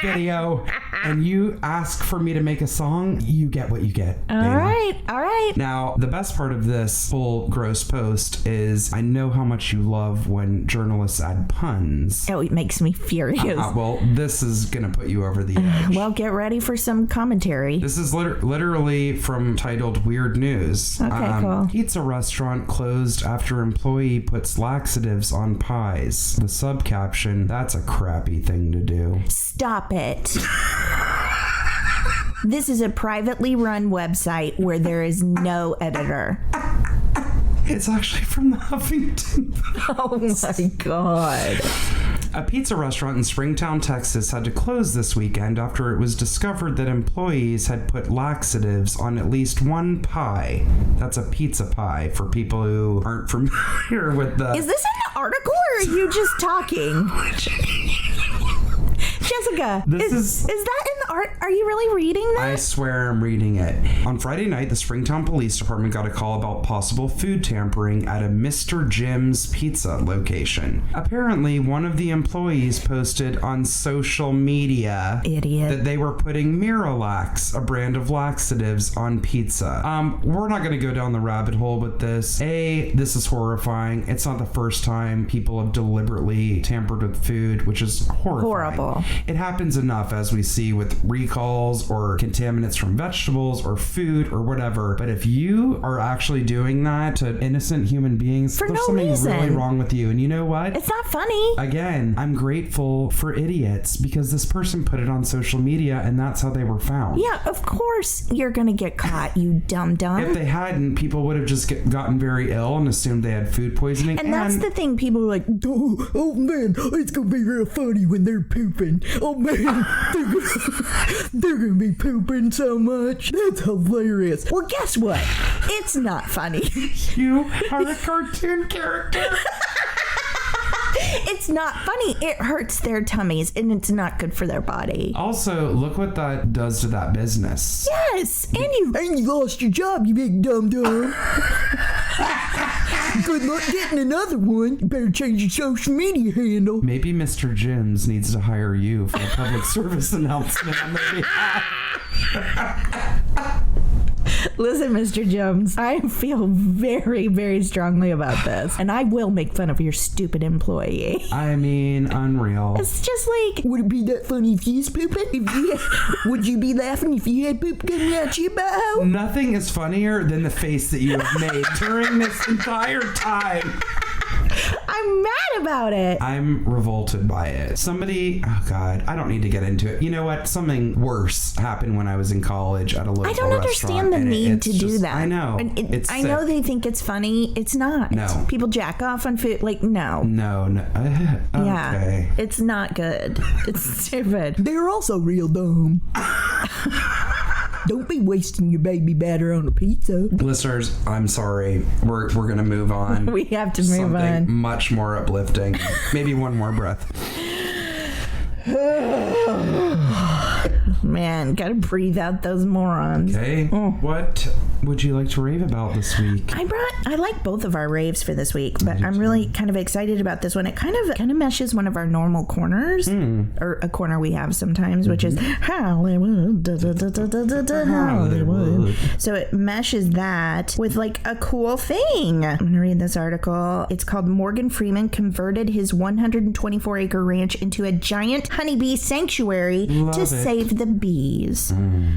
video, and you ask for me to make a song, you get what you get. All right. Now, the best part of this whole gross post is I know how much you love when journalists add puns. Oh, it makes me furious. Well, this is going to put you over the edge. Well, get ready for some commentary. This is literally from titled Weird News. Okay, cool. Pizza restaurant closed after employee puts laxatives on pies. The subcaption, that's a crappy thing to do. Stop it. This is a privately run website where there is no editor. It's actually from the Huffington Post. Oh my God. A pizza restaurant in Springtown, Texas had to close this weekend after it was discovered that employees had put laxatives on at least one pie. That's a pizza pie for people who aren't familiar with the... Is this an article or are you just talking? Jessica, is that in the art? Are you really reading that? I swear I'm reading it. On Friday night, the Springtown Police Department got a call about possible food tampering at a Mr. Jim's pizza location. Apparently, one of the employees posted on social media that they were putting Miralax, a brand of laxatives, on pizza. We're not going to go down the rabbit hole with this. This is horrifying. It's not the first time people have deliberately tampered with food, which is horrible. It happens enough, as we see with recalls or contaminants from vegetables or food or whatever. But if you are actually doing that to innocent human beings, there's something really wrong with you. And you know what? It's not funny. Again, I'm grateful for idiots because this person put it on social media and that's how they were found. Yeah, of course you're going to get caught, you dum-dum. If they hadn't, people would have just gotten very ill and assumed they had food poisoning. And that's the thing. People are like, oh man, it's going to be real funny when they're pooping. Oh man, they're gonna be pooping so much. That's hilarious. Well, guess what? It's not funny. You are a cartoon character. It's not funny. It hurts their tummies and it's not good for their body. Also, look what that does to that business. Yes, and you lost your job, you big dum-dum. Good luck getting another one. You better change your social media handle. Maybe Mr. Jim's needs to hire you for a public service announcement on their behalf. Listen, Mr. Jones, I feel very, very strongly about this, and I will make fun of your stupid employee. I mean, unreal. It's just like, would it be that funny if you was pooping? Would you be laughing if you had poop coming out your mouth? Nothing is funnier than the face that you have made during this entire time. I'm mad about it. I'm revolted by it. Oh God, I don't need to get into it. You know what? Something worse happened when I was in college at a local restaurant. I don't understand the need to do that. I know. I know they think it's funny. It's not. No. People jack off on food. Like, no. No. Okay. Yeah. It's not good. It's stupid. They're also real dumb. Don't be wasting your baby batter on a pizza. Listeners, I'm sorry. We're going to move on. We have to move on. Much more uplifting. Maybe one more breath. Man, gotta breathe out those morons. Okay. What would you like to rave about this week? I like both of our raves for this week, but I'm really kind of excited about this one. It kind of meshes one of our normal corners, or a corner we have sometimes, which is Hollywood, Hollywood. So it meshes that with like a cool thing. I'm gonna read this article. It's called Morgan Freeman converted his 124-acre ranch into a giant honeybee sanctuary to save the bees,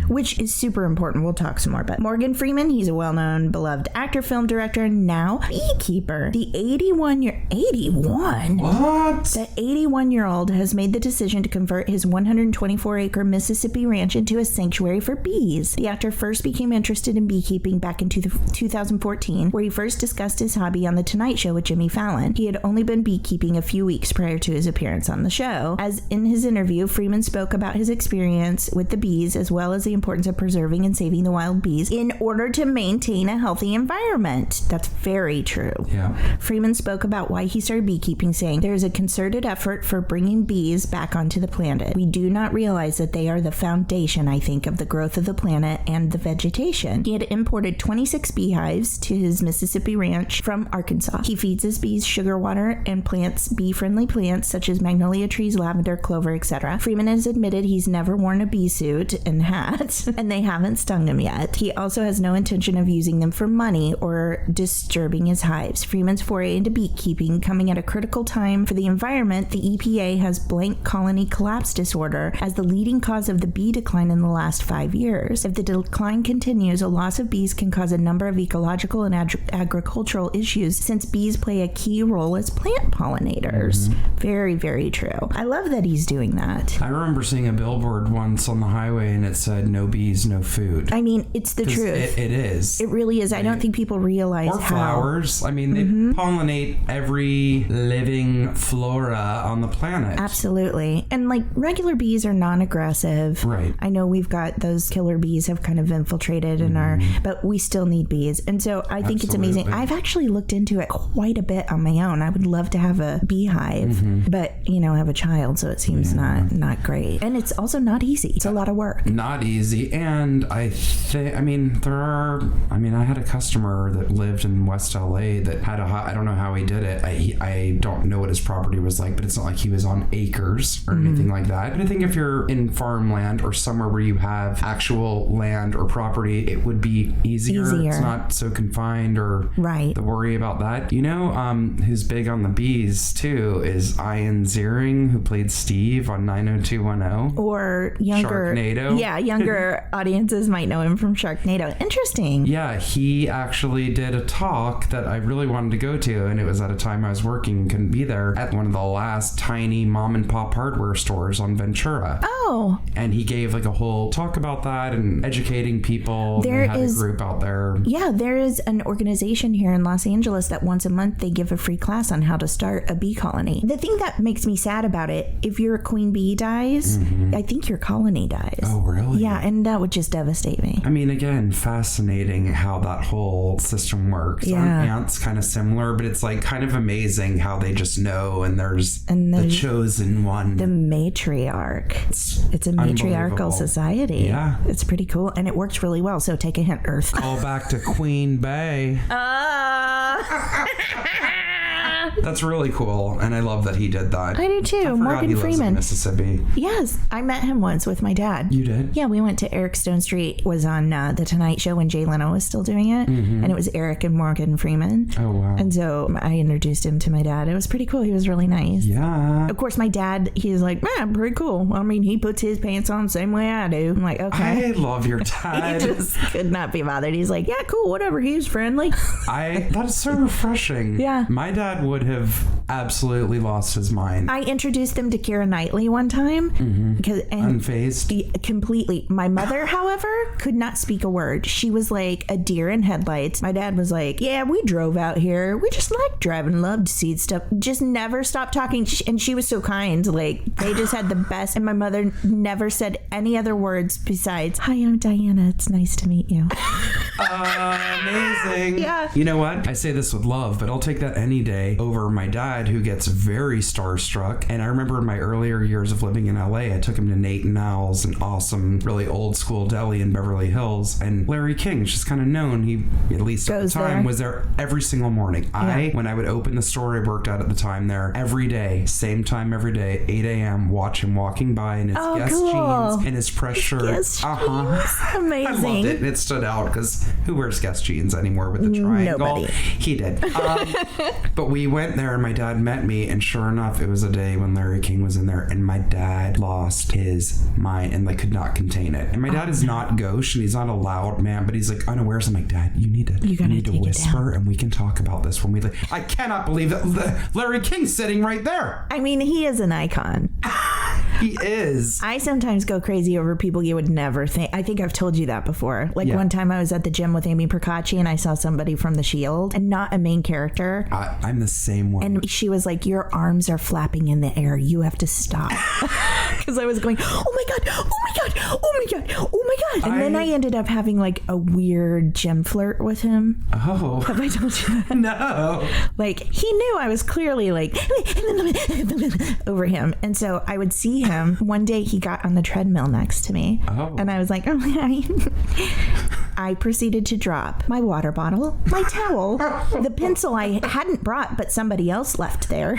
which is super important. We'll talk some more. But Morgan Freeman, he's a well-known, beloved actor, film director, and now beekeeper. The 81-year-old has made the decision to convert his 124-acre Mississippi ranch into a sanctuary for bees. The actor first became interested interested in beekeeping back in 2014, where he first discussed his hobby on The Tonight Show with Jimmy Fallon. He had only been beekeeping a few weeks prior to his appearance on the show. As in his interview, Freeman spoke about his experience with the bees, as well as the importance of preserving and saving the wild bees in order to maintain a healthy environment. That's very true. Yeah. Freeman spoke about why he started beekeeping, saying, "There is a concerted effort for bringing bees back onto the planet. We do not realize that they are the foundation, I think, of the growth of the planet and the vegetation." He had imported 26 beehives to his Mississippi ranch from Arkansas. He feeds his bees sugar water and plants bee-friendly plants such as magnolia trees, lavender, clover, etc. Freeman has admitted he's never worn a bee suit and hat, and they haven't stung him yet. He also has no intention of using them for money or disturbing his hives. Freeman's foray into beekeeping coming at a critical time for the environment. The EPA has blank colony collapse disorder as the leading cause of the bee decline in the last 5 years. If the decline continues, a loss of bees can cause a number of ecological and agricultural issues, since bees play a key role as plant pollinators. Very, very true. I love that he's doing that. I remember seeing a billboard once on the highway and it said, "No bees, no food." I mean, it's the truth. It is. It really is. I don't think people realize or how. Flowers. I mean, they pollinate every living flora on the planet. Absolutely. And like regular bees are non-aggressive. Right. I know we've got those killer bees have kind of infiltrated in but we still need bees. And so I think it's amazing. I've actually looked into it quite a bit on my own. I would love to have a beehive, but I have a child, so it seems not great. And it's also not easy. It's a lot of work. Not easy. And I had a customer that lived in West LA that had I don't know how he did it. I don't know what his property was like, but it's not like he was on acres or anything like that. But I think if you're in farmland or somewhere where you have actual land or property, it would be easier. It's not so confined or the worry about that. Who's big on the bees too is Ian Ziering, who played Steve on 90210. Or younger. Sharknado. Yeah, younger audiences might know him from Sharknado. Interesting. Yeah, he actually did a talk that I really wanted to go to, and it was at a time I was working and couldn't be there, at one of the last tiny mom and pop hardware stores on Ventura. Oh. And he gave like a whole talk about that and educating people. They had a group out there. Yeah, there is an organization here in Los Angeles that once a month they give a free class on how to start a bee colony. The thing that makes me sad about it, if your queen bee dies, I think your colony dies. Oh, really? Yeah, and that would just devastate me. I mean, again, fascinating how that whole system works. Yeah. Aren't ants kind of similar? But it's like kind of amazing how they just know, and there's the chosen one. The matriarch. It's a matriarchal society. Yeah. It's pretty cool, and it works really well, so take a hint, Earth. Call back to Queen Bey. That's really cool, and I love that he did that. I do too. Morgan Freeman. Lives in Mississippi. Yes, I met him once with my dad. You did? Yeah, we went to Eric Stone Street. Was on The Tonight Show when Jay Leno was still doing it, and it was Eric and Morgan Freeman. Oh wow! And so I introduced him to my dad. It was pretty cool. He was really nice. Yeah. Of course, my dad, he's like, man, pretty cool. I mean, he puts his pants on the same way I do. I'm like, okay. I love your dad. He just could not be bothered. He's like, yeah, cool, whatever. He's friendly. That is so refreshing. Yeah. My dad would have absolutely lost his mind. I introduced him to Keira Knightley one time. Unfazed? Completely. My mother, however, could not speak a word. She was like a deer in headlights. My dad was like, yeah, we drove out here. We just like driving, loved to see stuff. Just never stopped talking. And she was so kind. Like, they just had the best. And my mother never said any other words besides, hi, I'm Diana. It's nice to meet you. Amazing. Yeah. You know what? I say this with love, but I'll take that any day over my dad, who gets very starstruck. And I remember in my earlier years of living in LA, I took him to Nate and Al's, an awesome, really old school deli in Beverly Hills. And Larry King's just kind of known. He, at least at the time, was there every single morning. When I would open the store I worked at the time there, every day, same time every day, 8 a.m., watch him walking by in his Guess jeans and his press shirt. Amazing. I loved it. And it stood out because who wears Guess jeans anymore with the triangle? Nobody. He did. But we went there and my dad met me, and sure enough, it was a day when Larry King was in there, and my dad lost his mind and could not contain it. And my dad is not gauche and he's not a loud man, but he's like unawares. I'm like, Dad, you need to whisper and we can talk about this when we leave. I cannot believe that Larry King's sitting right there. I mean, he is an icon. He is. I sometimes go crazy over people you would never think. I think I've told you that before. Like one time I was at the gym with Amy Procacci and I saw somebody from The Shield and not a main character. I'm the same one. And she was like, your arms are flapping in the air. You have to stop. Because I was going, oh my God, oh my God, oh my God, oh my God. And then I ended up having like a weird gym flirt with him. Oh. Have I told you that? No. Like, he knew I was clearly like over him. And so I would see him. One day he got on the treadmill next to me. Oh. And I was like, oh, hi. I proceeded to drop my water bottle, my towel, the pencil I hadn't brought, but somebody else left there.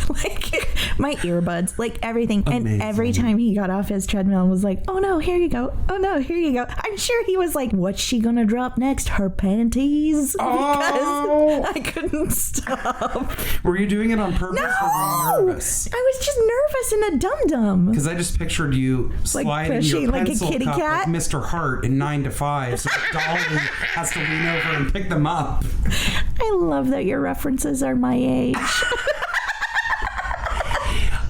Like my earbuds, like everything. Amazing. And every time he got off his treadmill and was like, oh no, here you go. Oh no, here you go. I'm sure he was like, what's she gonna drop next? Her panties? Oh. Because I couldn't stop. Were you doing it on purpose or were you nervous? I was just nervous and a dum-dum. Because I just pictured you sliding your like pencil a kitty cup cat. like Mr. Hart in 9 to 5, so Dolly has to lean over and pick them up. I love that your references are my age.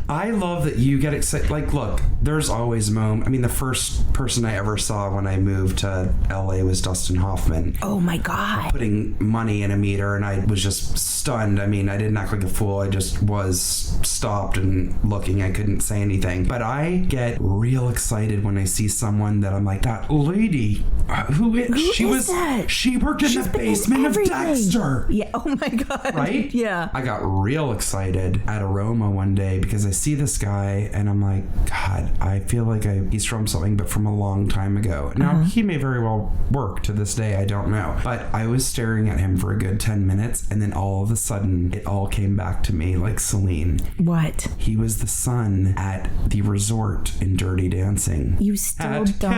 I love that you get excited. Like, look, there's always moments. I mean, the first person I ever saw when I moved to LA was Dustin Hoffman. Oh my God. Putting money in a meter, and I was just stunned. I mean, I didn't act like a fool. I just was stopped and looking. I couldn't say anything. But I get real excited when I see someone that I'm like, that lady, who is that? She worked in the basement of Dexter. Yeah. Oh my God. Right? Yeah. I got real excited at Aroma one day because I see this guy and I'm like, God, I feel like he's from something, but from a long time ago. Now, he may very well work to this day. I don't know. But I was staring at him for a good 10 minutes and then all of a sudden it all came back to me like Celine. What? He was the son at the resort in Dirty Dancing. You still at don't know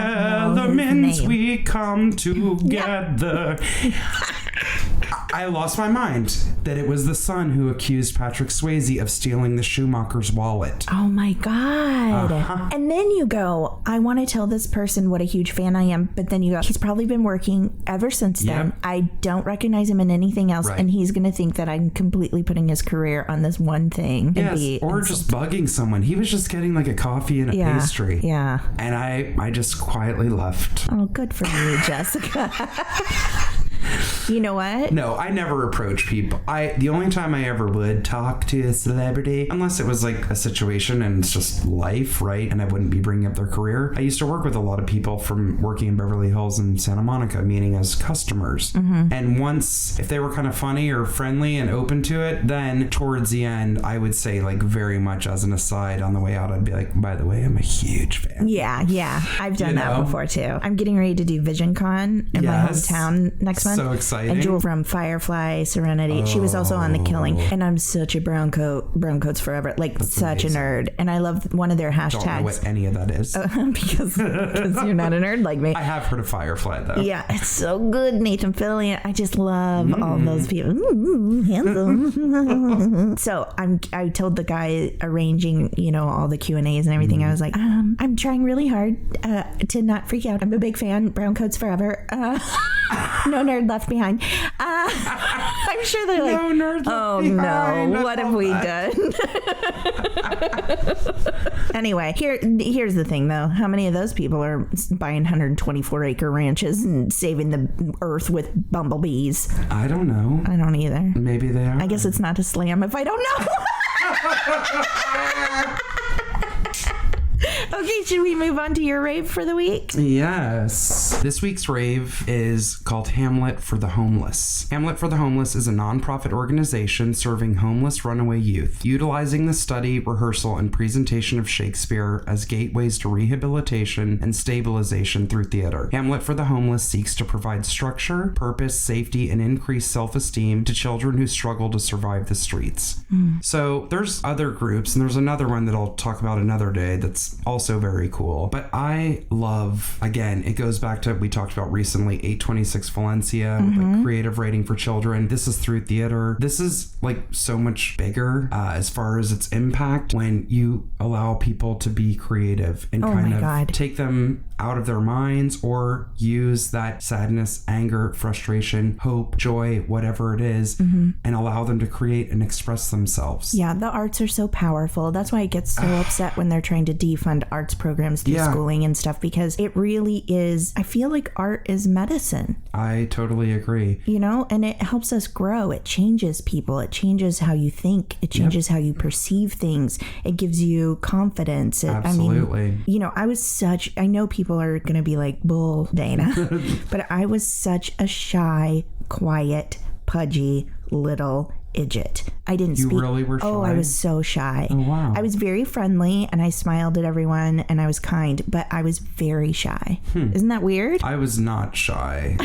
Kellerman's his name. we come together. I lost my mind that it was the son who accused Patrick Swayze of stealing the Schumacher's wallet. Oh my God. And then you go, I want to tell this person what a huge fan I am, but then you go, he's probably been working ever since then. I don't recognize him in anything else, and he's going to think that I'm completely putting his career on this one thing. Yes, or just bugging someone. He was just getting like a coffee and a pastry. Yeah. And I just quietly left. Oh, good for you, Jessica. You know what? No, I never approach people. The only time I ever would talk to a celebrity, unless it was like a situation and it's just life, right? And I wouldn't be bringing up their career. I used to work with a lot of people from working in Beverly Hills and Santa Monica, meaning as customers. And once, if they were kind of funny or friendly and open to it, then towards the end, I would say like very much as an aside on the way out, I'd be like, by the way, I'm a huge fan. Yeah. I've done that before too. I'm getting ready to do VisionCon in my hometown next month. So exciting. And Jewel from Firefly, Serenity. She was also on The Killing. And I'm such a brown coats forever. Like that's such amazing. A nerd. And I love one of their hashtags. Don't know what any of that is. Because you're not a nerd like me. I have heard of Firefly though. Yeah, it's so good. Nathan Fillion. I just love all those people. Handsome. So I told the guy arranging, all the Q&As and everything. I was like, I'm trying really hard to not freak out. I'm a big fan. Brown coats forever. No nerd left behind. I'm sure they're like, no nerd left behind. No, what have we done? Anyway, here's the thing though. How many of those people are buying 124-acre ranches and saving the earth with bumblebees? I don't know. I don't either. Maybe they are. I guess it's not a slam if I don't know. Okay, should we move on to your rave for the week? Yes. This week's rave is called Hamlet for the Homeless. Hamlet for the Homeless is a nonprofit organization serving homeless runaway youth, utilizing the study, rehearsal, and presentation of Shakespeare as gateways to rehabilitation and stabilization through theater. Hamlet for the Homeless seeks to provide structure, purpose, safety, and increased self-esteem to children who struggle to survive the streets. So there's other groups, and there's another one that I'll talk about another day that's that's also very cool. But I love, again, it goes back to, we talked about recently, 826 Valencia, with like creative writing for children. This is through theater. This is like so much bigger as far as its impact when you allow people to be creative and take them out of their minds, or use that sadness, anger, frustration, hope, joy, whatever it is, and allow them to create and express themselves. Yeah, the arts are so powerful. That's why I get so upset when they're trying to defund arts programs through schooling and stuff, because it really is, I feel like art is medicine. I totally agree. You know, and it helps us grow. It changes people. It changes how you think. It changes how you perceive things. It gives you confidence. Absolutely. I mean, you know, I know people are going to be like, bull, Dana, but I was such a shy, quiet, pudgy little idiot. I didn't speak. You really were shy? Oh, I was so shy. Oh, wow. I was very friendly and I smiled at everyone and I was kind, but I was very shy. Isn't that weird? I was not shy.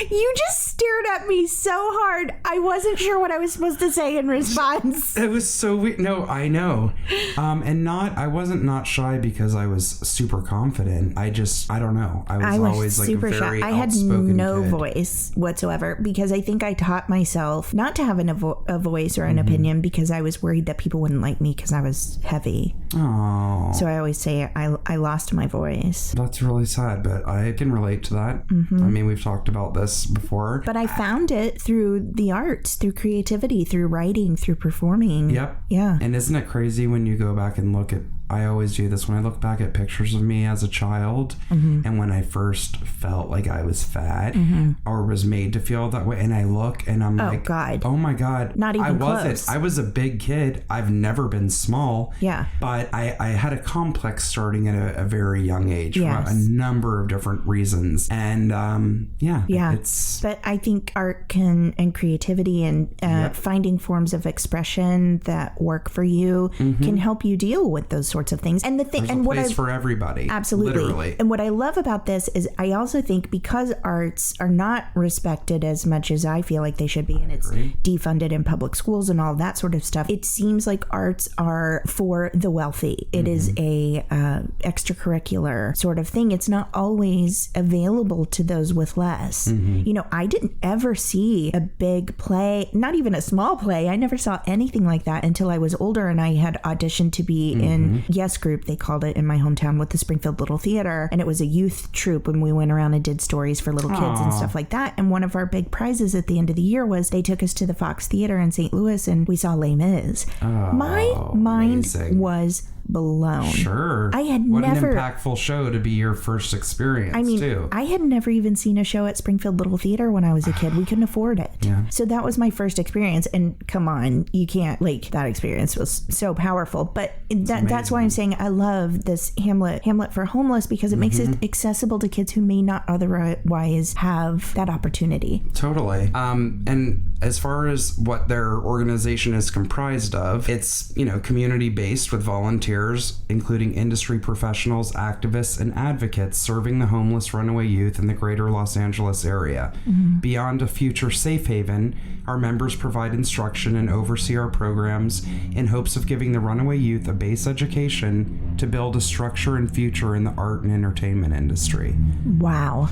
You just stared at me so hard. I wasn't sure what I was supposed to say in response. It was so weird. No, I know. I wasn't not shy because I was super confident. I don't know. I was always like super a very shy. I had outspoken no kid. voice whatsoever, because I think I taught myself not to have a voice or an opinion, because I was worried that people wouldn't like me because I was heavy. Oh. So I always say I lost my voice. That's really sad, but I can relate to that. I mean, we've talked about this before. But I found it through the arts, through creativity, through writing, through performing. Yep. Yeah. And isn't it crazy when you go back and look at, I always do this when I look back at pictures of me as a child, and when I first felt like I was fat or was made to feel that way, and I look and I'm like, God. Oh my God. Not even close. close. I was a big kid. I've never been small. Yeah. But I had a complex starting at a very young age for Yes. a number of different reasons. And But I think art and creativity and finding forms of expression that work for you can help you deal with those sorts of things. And There's a place for everybody. Absolutely. Literally. And what I love about this is I also think because arts are not respected as much as I feel like they should be, and it's defunded in public schools and all that sort of stuff, it seems like arts are for the wealthy. It is a extracurricular sort of thing. It's not always available to those with less. You know, I didn't ever see a big play, not even a small play. I never saw anything like that until I was older and I had auditioned to be in Yes Group, they called it in my hometown, with the Springfield Little Theater. And it was a youth troupe, and we went around and did stories for little kids and stuff like that. And one of our big prizes at the end of the year was they took us to the Fox Theater in St. Louis and we saw Les Mis. My mind was blown. Sure. I had what never... an impactful show to be your first experience, too. I had never even seen a show at Springfield Little Theater when I was a kid. We couldn't afford it. Yeah. So that was my first experience. And come on, you can't, like, that experience was so powerful. But that's why I'm saying I love this Hamlet for Homeless, because it makes it accessible to kids who may not otherwise have that opportunity. Totally. And as far as what their organization is comprised of, it's, community-based with volunteers, including industry professionals, activists, and advocates serving the homeless runaway youth in the greater Los Angeles area. Beyond a future safe haven, our members provide instruction and oversee our programs in hopes of giving the runaway youth a base education to build a structure and future in the art and entertainment industry. Wow.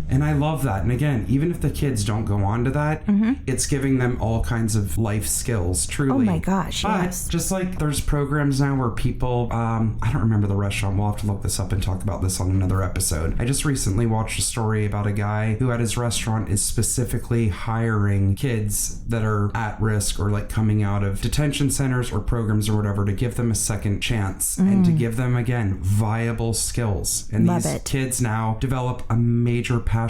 And I love that. And again, even if the kids don't go on to that, it's giving them all kinds of life skills, truly. Oh my gosh, but yes. Just like there's programs now where people, I don't remember the restaurant. We'll have to look this up and talk about this on another episode. I just recently watched a story about a guy who at his restaurant is specifically hiring kids that are at risk or like coming out of detention centers or programs or whatever to give them a second chance and to give them, again, viable skills. And love these it. kids now develop a major passion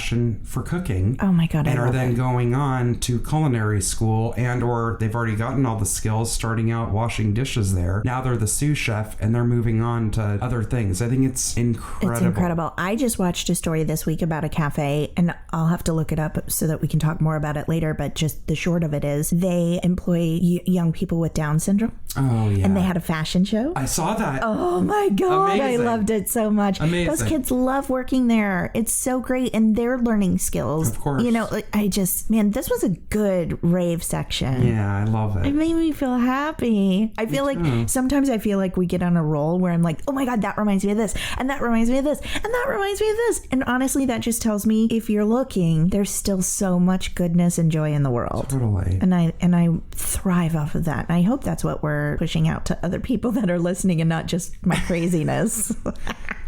for cooking. Oh my God, and I are love then it. going on to culinary school, and or they've already gotten all the skills starting out washing dishes there. Now they're the sous chef and they're moving on to other things. I think it's incredible. It's incredible. I just watched a story this week about a cafe, and I'll have to look it up so that we can talk more about it later, but just the short of it is they employ young people with Down syndrome. Oh yeah. And they had a fashion show. I saw that. Oh my God, Amazing. I loved it so much. Amazing. Those kids love working there. It's so great. And and they're learning skills. Of course. You know, like, this was a good rave section. Yeah, I love it. It made me feel happy. I feel like sometimes I feel like we get on a roll where I'm like, oh my God, that reminds me of this, and that reminds me of this, and that reminds me of this. And honestly, that just tells me if you're looking, there's still so much goodness and joy in the world. Totally. And I thrive off of that. And I hope that's what we're pushing out to other people that are listening and not just my craziness.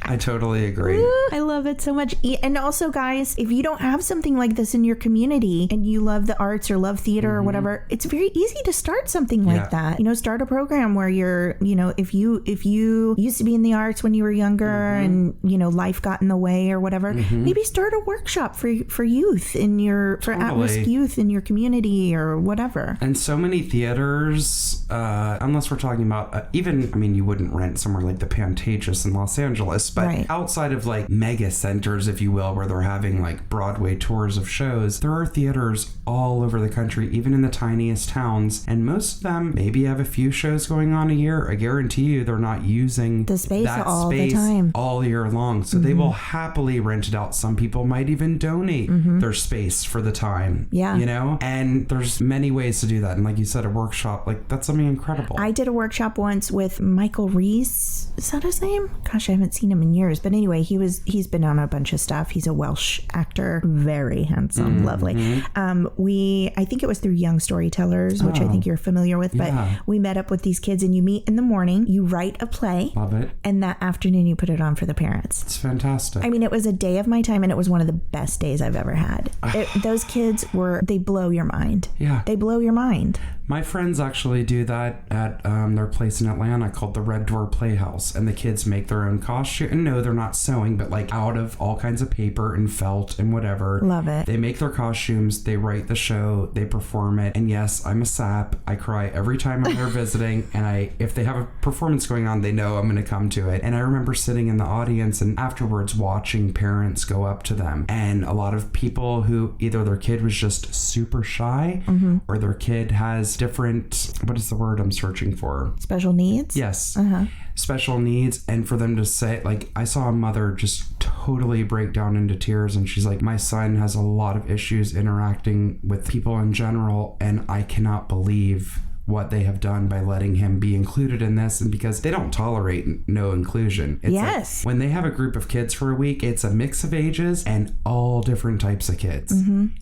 I totally agree. I love it so much. And also, guys, if you don't have something like this in your community and you love the arts or love theater or whatever, it's very easy to start something like that. You know, start a program where you're, you know, if you used to be in the arts when you were younger and, you know, life got in the way or whatever, maybe start a workshop for youth for at-risk youth in your community or whatever. And so many theaters, unless we're talking about you wouldn't rent somewhere like the Pantages in Los Angeles, but outside of like mega centers, if you will, where they're having like Broadway tours of shows, there are theaters all over the country, even in the tiniest towns. And most of them maybe have a few shows going on a year. I guarantee you they're not using the space all the time, all year long. So they will happily rent it out. Some people might even donate their space for the time. Yeah. You know? And there's many ways to do that. And like you said, a workshop, like that's something incredible. I did a workshop once with Michael Reese. Is that his name? Gosh, I haven't seen him in years. But anyway, he's been on a bunch of stuff. He's a Welsh actor, very handsome, lovely. I think it was through Young Storytellers, which I think you're familiar with, but we met up with these kids and you meet in the morning, you write a play. Love it. And that afternoon you put it on for the parents. It's fantastic. I mean, it was a day of my time and it was one of the best days I've ever had. Those kids they blow your mind. Yeah. They blow your mind. My friends actually do that at their place in Atlanta called the Red Door Playhouse, and the kids make their own costume. And no, they're not sewing, but like out of all kinds of paper and felt and whatever. Love it. They make their costumes, they write the show, they perform it. And yes, I'm a sap. I cry every time I'm there visiting, and if they have a performance going on, they know I'm going to come to it. And I remember sitting in the audience and afterwards watching parents go up to them, and a lot of people who either their kid was just super shy or their kid has different, what is the word I'm searching for? Special needs? Yes. Special needs. And for them to say, like, I saw a mother just totally break down into tears, and she's like, my son has a lot of issues interacting with people in general, and I cannot believe what they have done by letting him be included in this. And because they don't tolerate no inclusion. It's like when they have a group of kids for a week, it's a mix of ages and all different types of kids.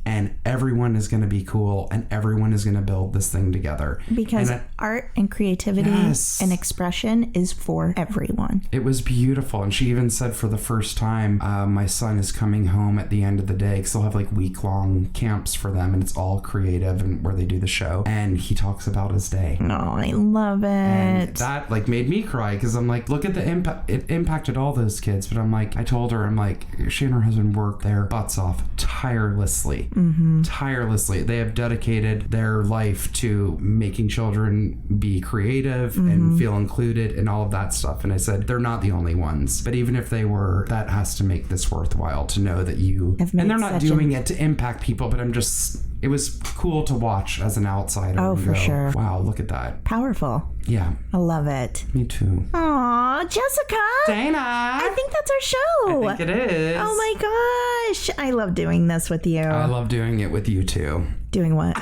And everyone is going to be cool, and everyone is going to build this thing together. Because art and creativity and expression is for everyone. It was beautiful. And she even said for the first time, my son is coming home at the end of the day, because they'll have like week-long camps for them, and it's all creative and where they do the show. And he talks about his day. Oh, I love it. And that like made me cry, because I'm like, look at the impact. It impacted all those kids. But I'm like, I told her, I'm like, she and her husband work their butts off tirelessly. Tirelessly. They have dedicated their life to making children be creative and feel included and all of that stuff. And I said, they're not the only ones. But even if they were, that has to make this worthwhile, to know that you, and they're not doing it to impact people, but it was cool to watch as an outsider. Oh, for sure. Wow, look at that. Powerful. Yeah. I love it. Me too. Aw, Jessica. Dana. I think that's our show. I think it is. Oh my gosh. I love doing this with you. I love doing it with you too. Doing what?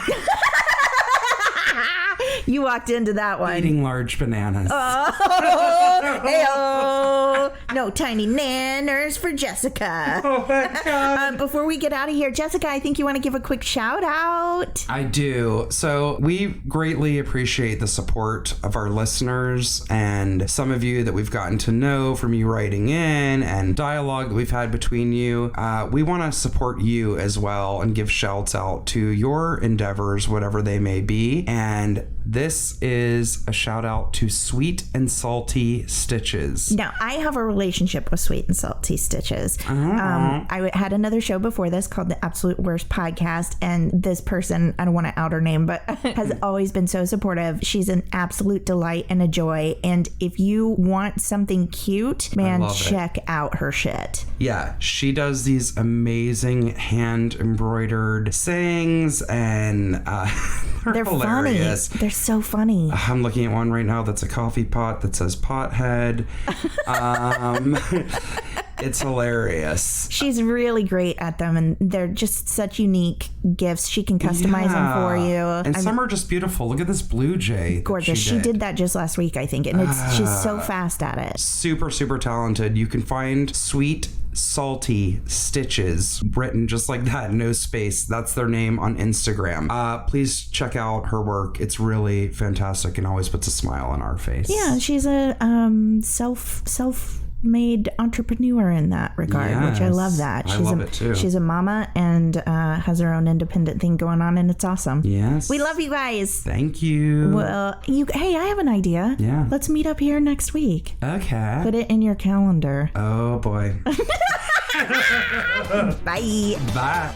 You walked into that one. Eating large bananas. Oh, hey-oh. No tiny nanners for Jessica. Oh my God. Before we get out of here, Jessica, I think you want to give a quick shout out. I do. So we greatly appreciate the support of our listeners, and some of you that we've gotten to know from you writing in and dialogue that we've had between you. We want to support you as well and give shouts out to your endeavors, whatever they may be. And this is a shout out to Sweet and Salty Stiches. Now, I have a relationship with Sweet and Salty Stiches. I had another show before this called The Absolute Worst Podcast, and this person, I don't want to out her name, but has always been so supportive. She's an absolute delight and a joy. And if you want something cute, man, check out her shit. Yeah, she does these amazing hand embroidered sayings, and they're hilarious. Funny. They're so funny. I'm looking at one right now that's a coffee pot that says pothead. It's hilarious. She's really great at them, and they're just such unique gifts. She can customize them for you. And some are just beautiful. Look at this blue jay. Gorgeous. She did that just last week, I think, and she's so fast at it. Super, super talented. You can find Sweet Salty Stiches, written just like that, no space. That's their name on Instagram. Please check out her work. It's really fantastic and always puts a smile on our face. Yeah, she's a self-made entrepreneur in that regard, which I love that. I love it too. She's a mama and has her own independent thing going on, and it's awesome. Yes. We love you guys. Thank you. Well, hey, I have an idea. Yeah. Let's meet up here next week. Okay. Put it in your calendar. Oh, boy. Bye. Bye.